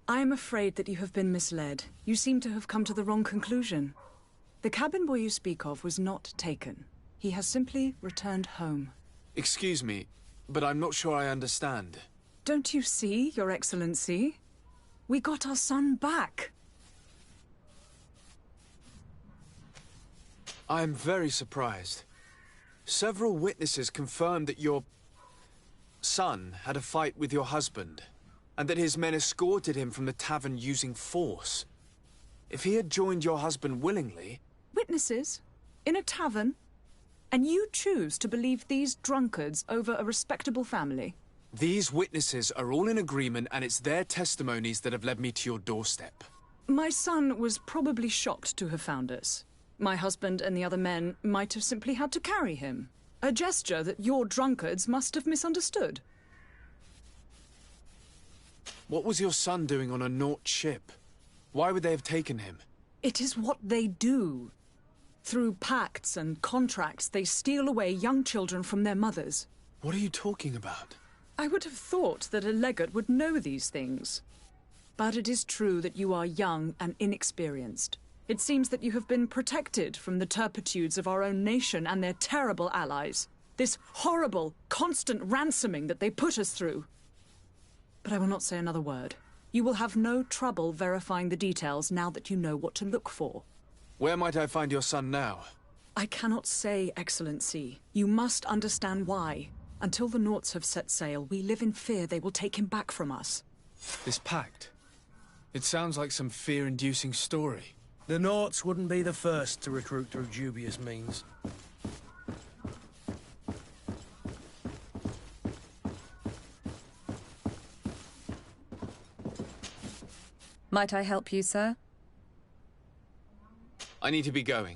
I am afraid that you have been misled. You seem to have come to the wrong conclusion. The cabin boy you speak of was not taken. He has simply returned home. Excuse me, but I'm not sure I understand. Don't you see, Your Excellency? We got our son back. I'm very surprised. Several witnesses confirmed that your son had a fight with your husband, and that his men escorted him from the tavern using force. If he had joined your husband willingly... Witnesses? In a tavern? And you choose to believe these drunkards over a respectable family? These witnesses are all in agreement, and it's their testimonies that have led me to your doorstep. My son was probably shocked to have found us. My husband and the other men might have simply had to carry him. A gesture that your drunkards must have misunderstood. What was your son doing on a Naut ship? Why would they have taken him? It is what they do. Through pacts and contracts, they steal away young children from their mothers. What are you talking about? I would have thought that a legate would know these things. But it is true that you are young and inexperienced. It seems that you have been protected from the turpitudes of our own nation and their terrible allies. This horrible, constant ransoming that they put us through. But I will not say another word. You will have no trouble verifying the details now that you know what to look for. Where might I find your son now? I cannot say, Excellency. You must understand why. Until the Nauts have set sail, we live in fear they will take him back from us. This pact? It sounds like some fear-inducing story. The Nauts wouldn't be the first to recruit through dubious means. Might I help you, sir? I need to be going.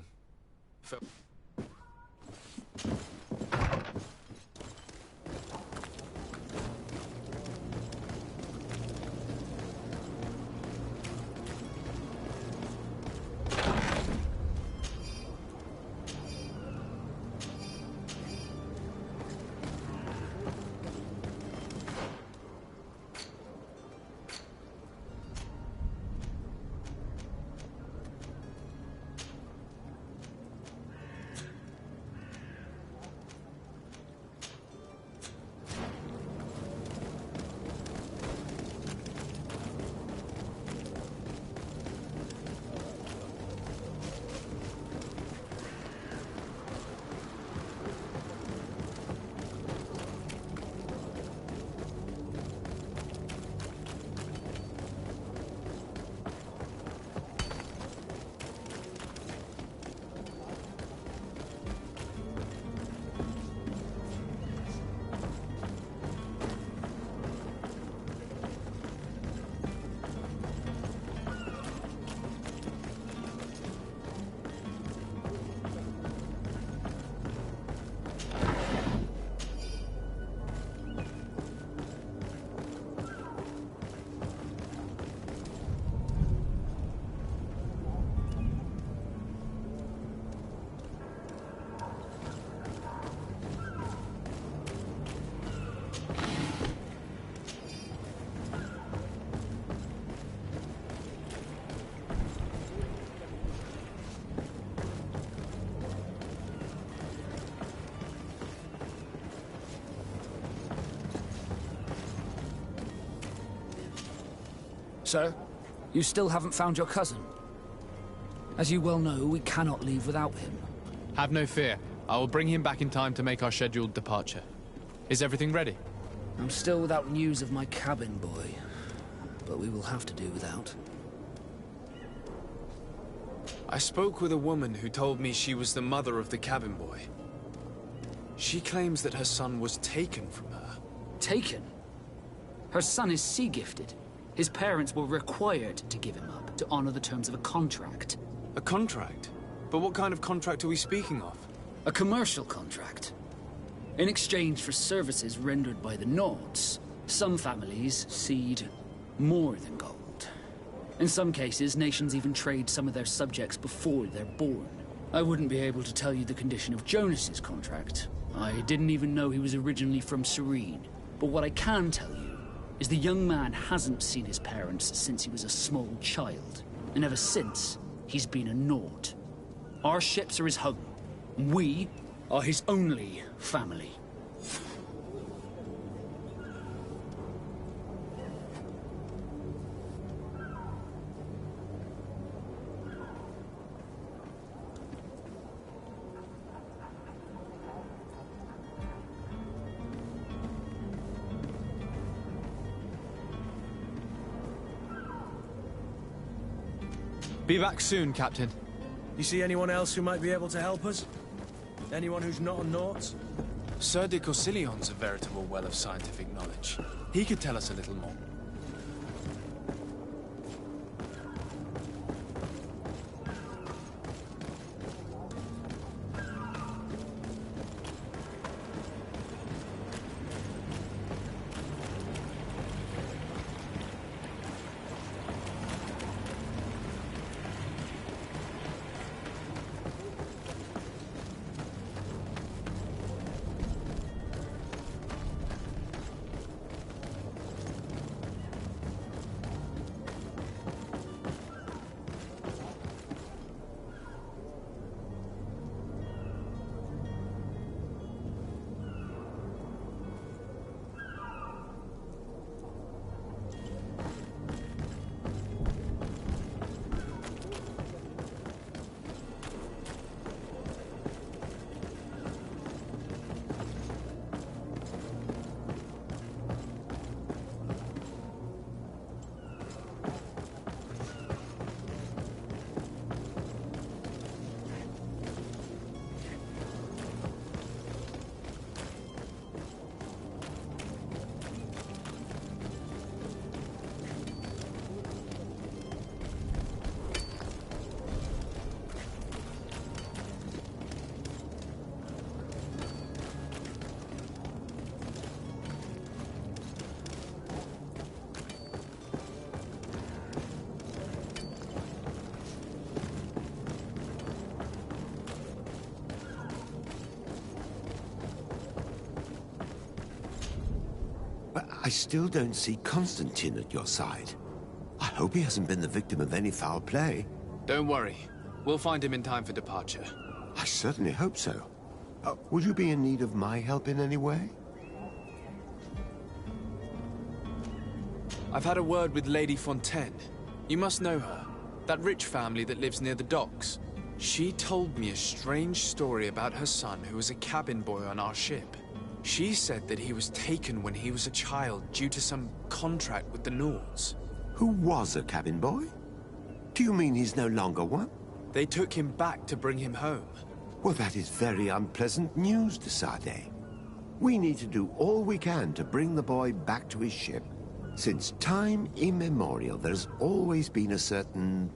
Sir, you still haven't found your cousin. As you well know, we cannot leave without him. Have no fear. I will bring him back in time to make our scheduled departure. Is everything ready? I'm still without news of my cabin boy, but we will have to do without. I spoke with a woman who told me she was the mother of the cabin boy. She claims that her son was taken from her. Taken? Her son is sea-gifted. His parents were required to give him up to honor the terms of a contract. A contract? But what kind of contract are we speaking of? A commercial contract. In exchange for services rendered by the Nords, some families cede more than gold. In some cases, nations even trade some of their subjects before they're born. I wouldn't be able to tell you the condition of Jonas's contract. I didn't even know he was originally from Serene. But what I can tell you is the young man hasn't seen his parents since he was a small child. And ever since, he's been a Nord. Our ships are his home. We are his only family. Be back soon, Captain. You see anyone else who might be able to help us? Anyone who's not a Naut? Sir de Corsillion's a veritable well of scientific knowledge. He could tell us a little more. I still don't see Constantine at your side. I hope he hasn't been the victim of any foul play. Don't worry. We'll find him in time for departure. I certainly hope so. Would you be in need of my help in any way? I've had a word with Lady Fontaine. You must know her. That rich family that lives near the docks. She told me a strange story about her son who was a cabin boy on our ship. She said that he was taken when he was a child due to some contract with the Nords. Who was a cabin boy? Do you mean he's no longer one? They took him back to bring him home. Well, that is very unpleasant news, de Sade. We need to do all we can to bring the boy back to his ship. Since time immemorial, there's always been a certain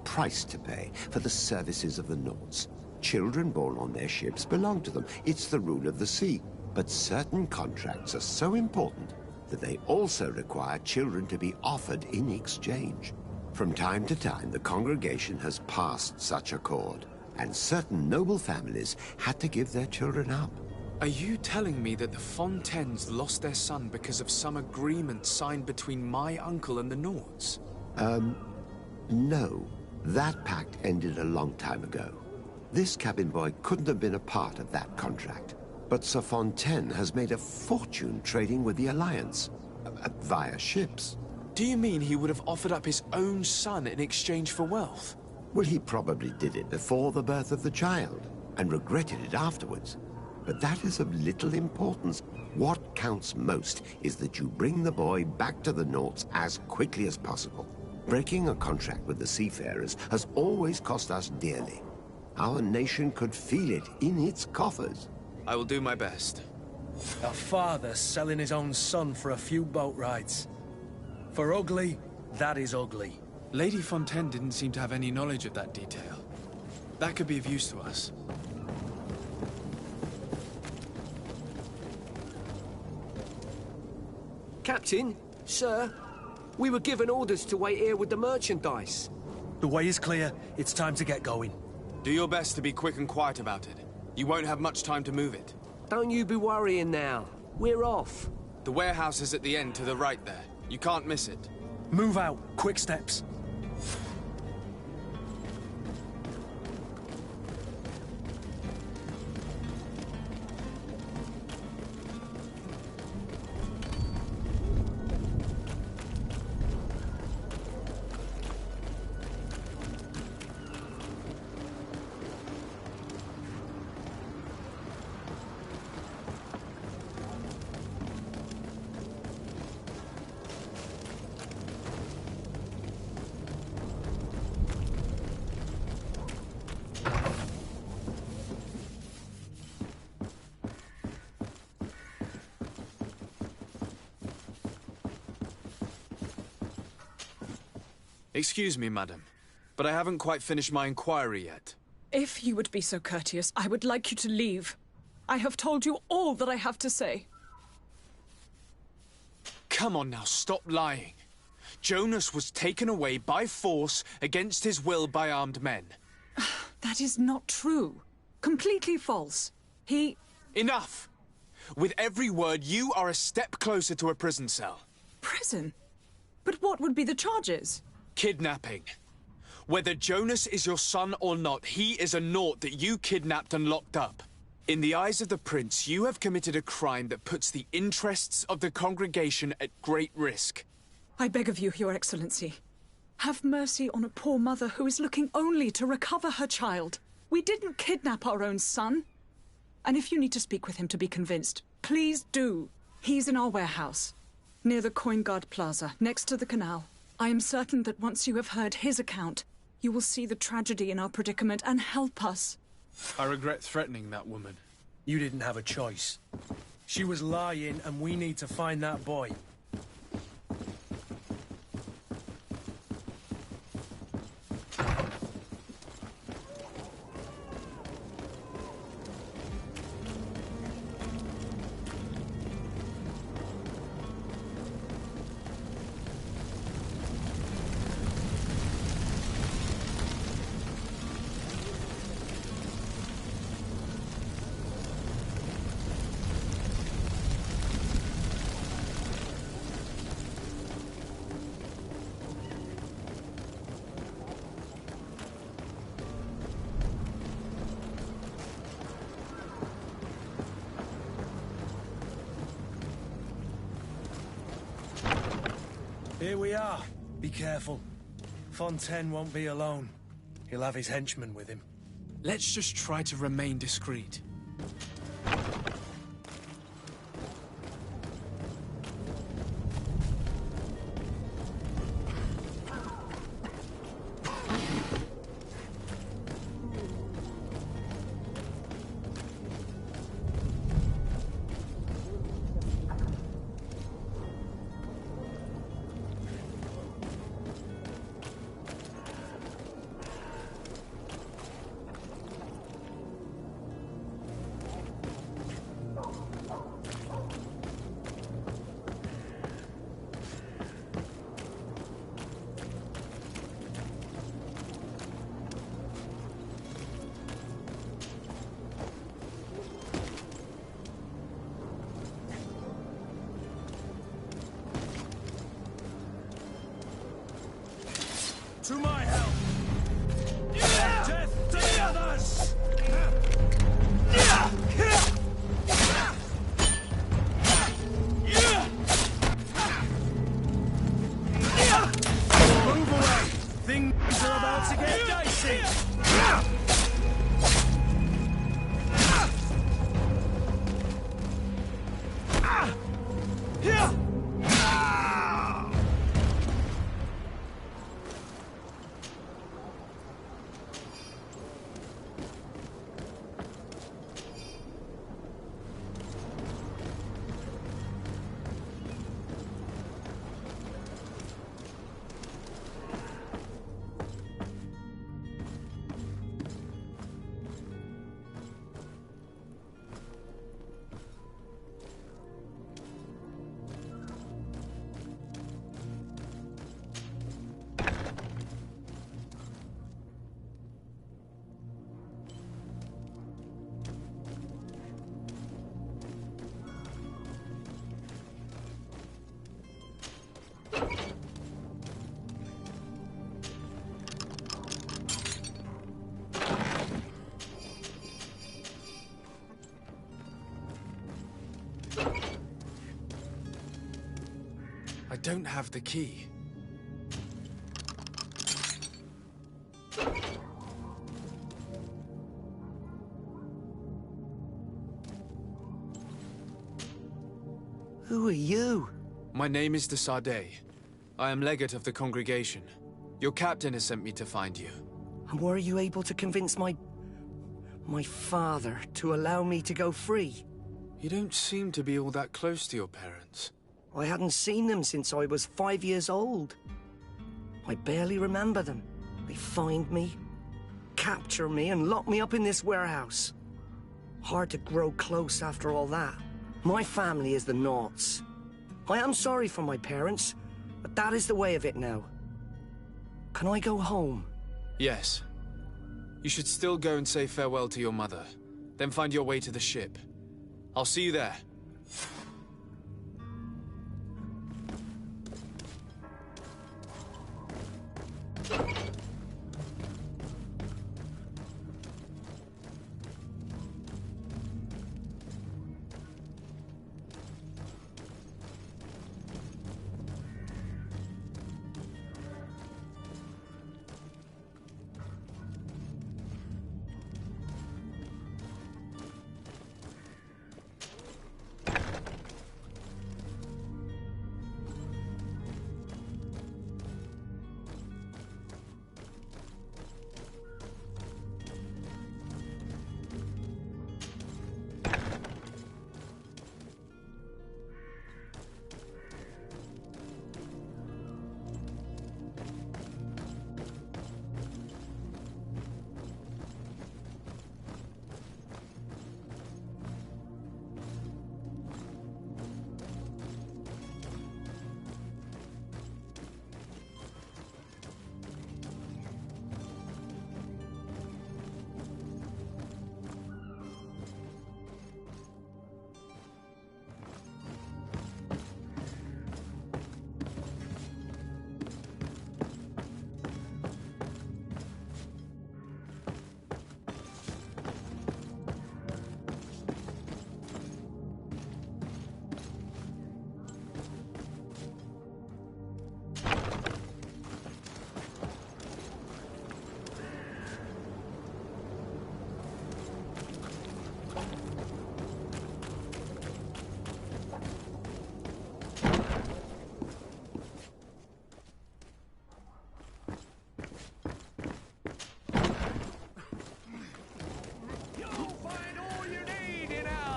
price to pay for the services of the Nords. Children born on their ships belong to them. It's the rule of the sea. But certain contracts are so important that they also require children to be offered in exchange. From time to time, the congregation has passed such accord, and certain noble families had to give their children up. Are you telling me that the Fontaines lost their son because of some agreement signed between my uncle and the Nords? No. That pact ended a long time ago. This cabin boy couldn't have been a part of that contract. But Sir Fontaine has made a fortune trading with the Alliance, via ships. Do you mean he would have offered up his own son in exchange for wealth? Well, he probably did it before the birth of the child, and regretted it afterwards. But that is of little importance. What counts most is that you bring the boy back to the Nords as quickly as possible. Breaking a contract with the seafarers has always cost us dearly. Our nation could feel it in its coffers. I will do my best. A father selling his own son for a few boat rides. For ugly, that is ugly. Lady Fontaine didn't seem to have any knowledge of that detail. That could be of use to us. Captain, sir, we were given orders to wait here with the merchandise. The way is clear. It's time to get going. Do your best to be quick and quiet about it. You won't have much time to move it. Don't you be worrying now. We're off. The warehouse is at the end to the right there. You can't miss it. Move out. Quick steps. Excuse me, madam, but I haven't quite finished my inquiry yet. If you would be so courteous, I would like you to leave. I have told you all that I have to say. Come on now, stop lying. Jonas was taken away by force against his will by armed men. That is not true. Completely false. He... Enough! With every word, you are a step closer to a prison cell. Prison? But what would be the charges? Kidnapping. Whether Jonas is your son or not, he is a naught that you kidnapped and locked up. In the eyes of the prince, you have committed a crime that puts the interests of the congregation at great risk. I beg of you, Your Excellency. Have mercy on a poor mother who is looking only to recover her child. We didn't kidnap our own son. And if you need to speak with him to be convinced, please do. He's in our warehouse, near the Coin Guard Plaza, next to the canal. I am certain that once you have heard his account, you will see the tragedy in our predicament and help us. I regret threatening that woman. You didn't have a choice. She was lying, and we need to find that boy. Here we are. Be careful. Fontaine won't be alone. He'll have his henchmen with him. Let's just try to remain discreet. To my help! Death to the others! Move away! Things are about to get dicey! I don't have the key. Who are you? My name is de Sardet. I am legate of the congregation. Your captain has sent me to find you. And were you able to convince my father to allow me to go free? You don't seem to be all that close to your parents. I hadn't seen them since I was 5 years old. I barely remember them. They find me, capture me, and lock me up in this warehouse. Hard to grow close after all that. My family is the Naughts. I am sorry for my parents, but that is the way of it now. Can I go home? Yes. You should still go and say farewell to your mother. Then find your way to the ship. I'll see you there.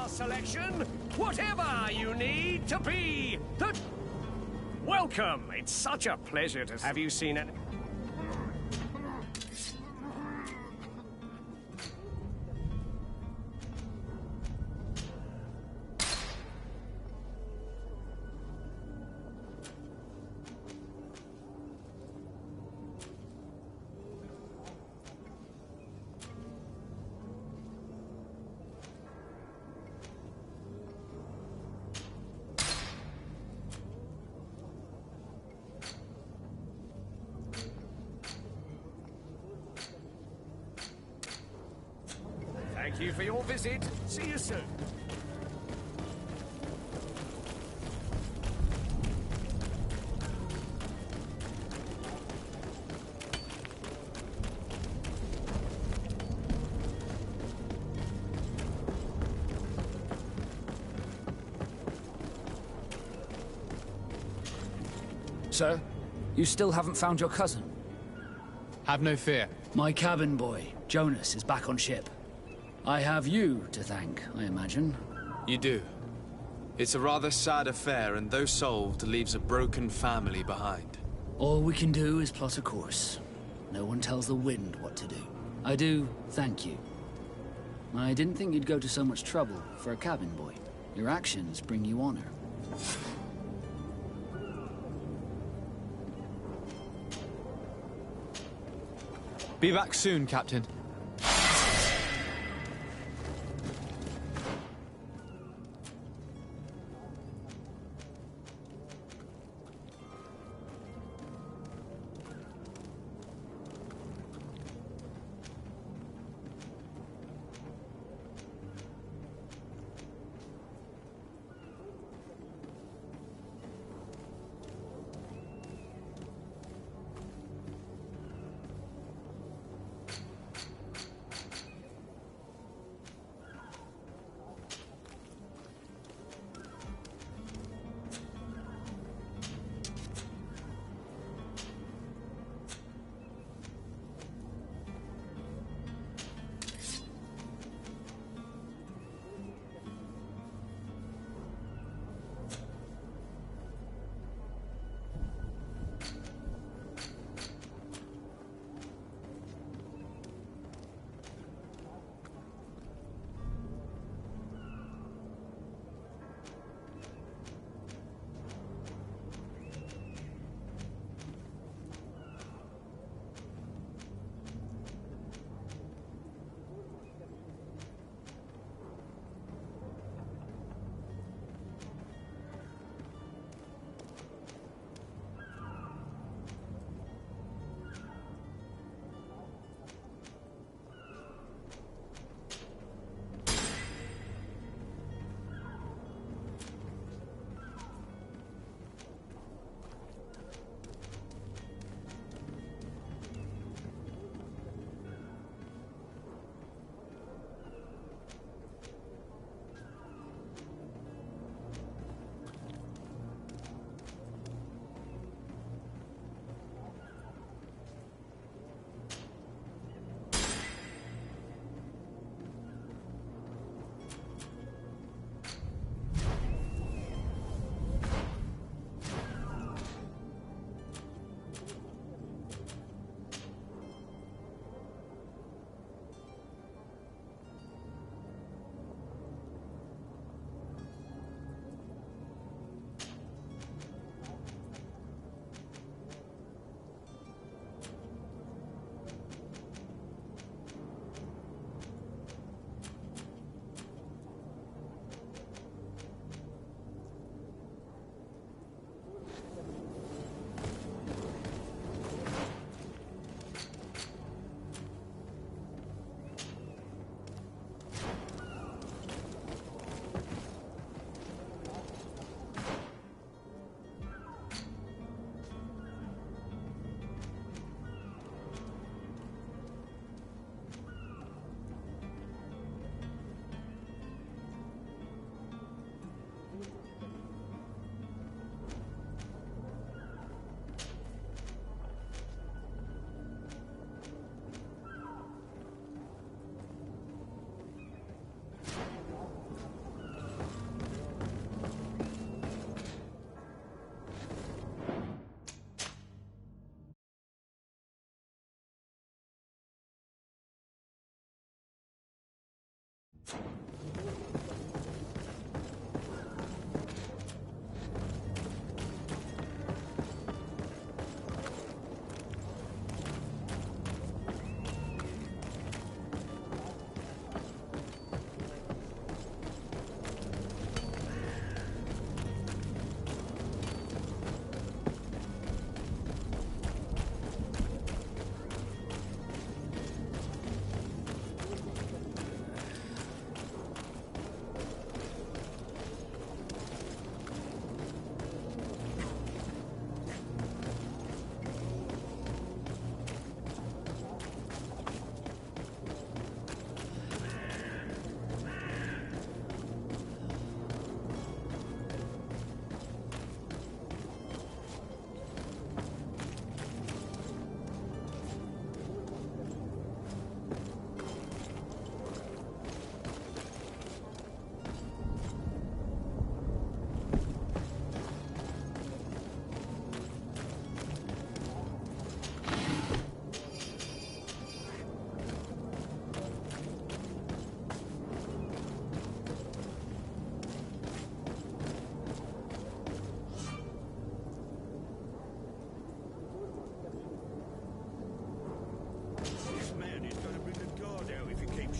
Selection, whatever you need to be. Welcome. It's such a pleasure to have you seen it. Thank you for your visit. See you soon. Sir, you still haven't found your cousin? Have no fear. My cabin boy, Jonas, is back on ship. I have you to thank, I imagine. You do. It's a rather sad affair, and though solved, leaves a broken family behind. All we can do is plot a course. No one tells the wind what to do. I do thank you. I didn't think you'd go to so much trouble for a cabin boy. Your actions bring you honor. Be back soon, Captain.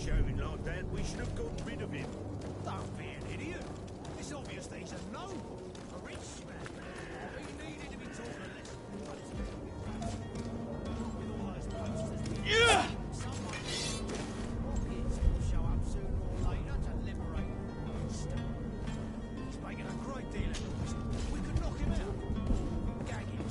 shouting like that, we should have gotten rid of him. Don't be an idiot. It's obvious that he's a gnome. A rich man. He needed to be taught a lesson. With all those posters... Yeah! Rockets will show up sooner or later to liberate the East. He's making a great deal of noise. We could knock him out. Gag him.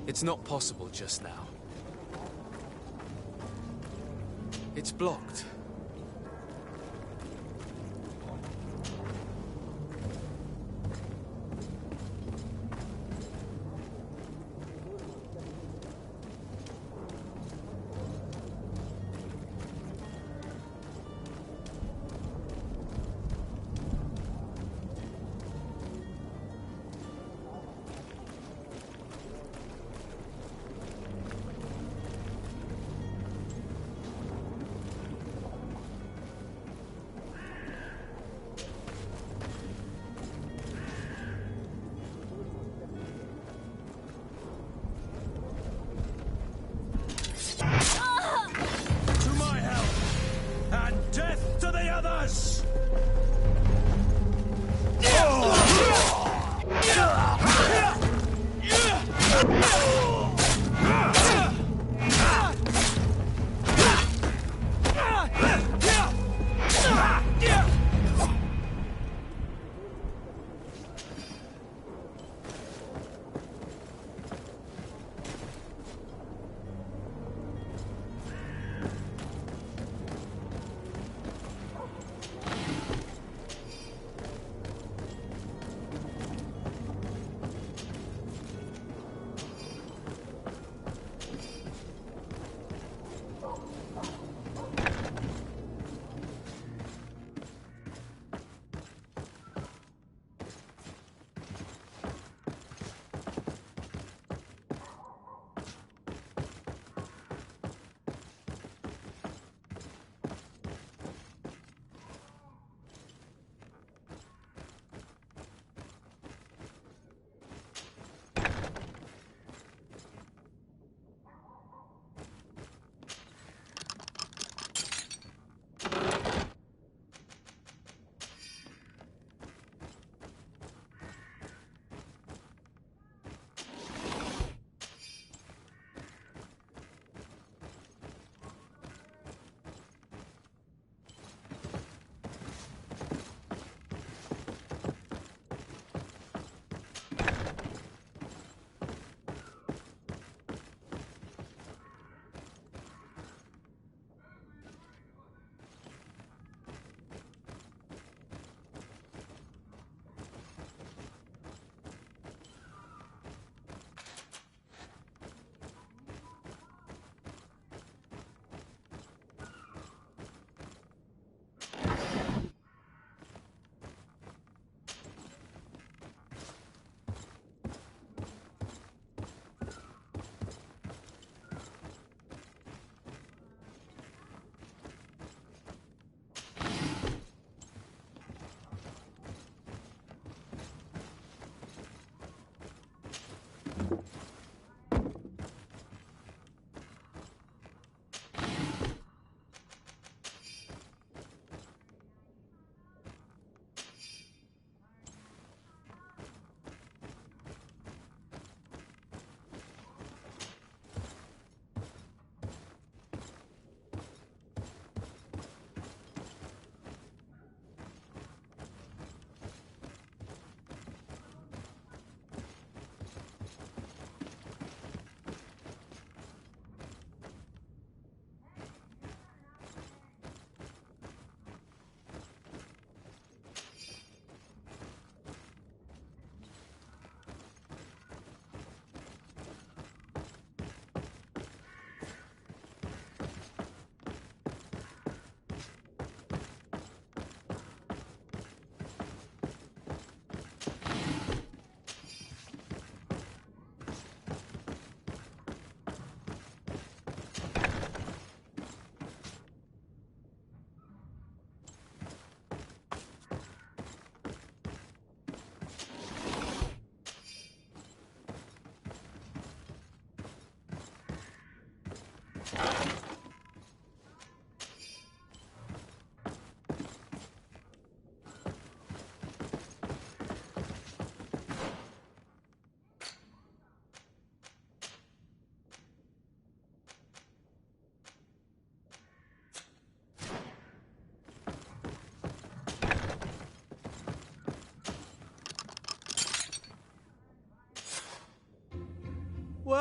It's not possible just now. It's blocked.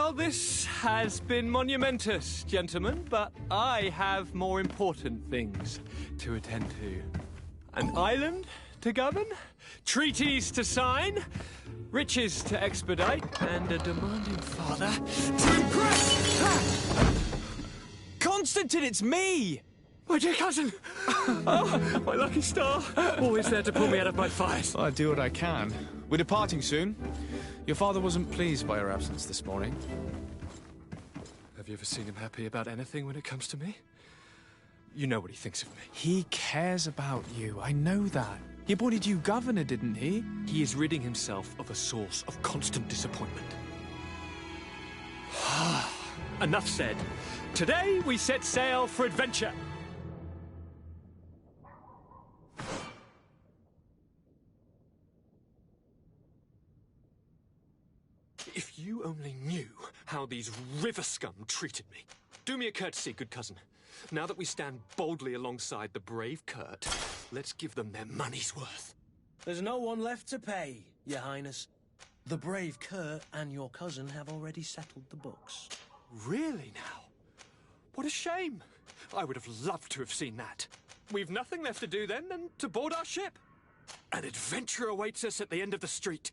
Well, this has been monumentous, gentlemen, but I have more important things to attend to. An island to govern, treaties to sign, riches to expedite, and a demanding father to impress! Constantine, it's me! My dear cousin! Oh, my lucky star! Always there to pull me out of my fires. Well, I do what I can. We're departing soon. Your father wasn't pleased by your absence this morning. Have you ever seen him happy about anything when it comes to me? You know what he thinks of me. He cares about you, I know that. He appointed you governor, didn't he? He is ridding himself of a source of constant disappointment. Enough said. Today we set sail for adventure. If you only knew how these river scum treated me. Do me a courtesy, good cousin. Now that we stand boldly alongside the brave Kurt, let's give them their money's worth. There's no one left to pay, Your Highness. The brave Kurt and your cousin have already settled the books. Really now? What a shame. I would have loved to have seen that. We've nothing left to do then than to board our ship. An adventure awaits us at the end of the street.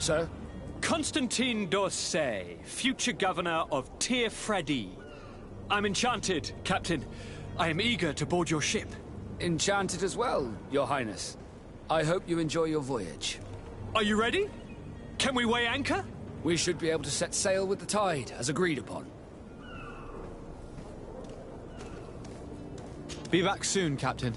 Sir? Constantine d'Orsay, future governor of Tir-Freddy. I'm enchanted, Captain. I am eager to board your ship. Enchanted as well, Your Highness. I hope you enjoy your voyage. Are you ready? Can we weigh anchor? We should be able to set sail with the tide, as agreed upon. Be back soon, Captain.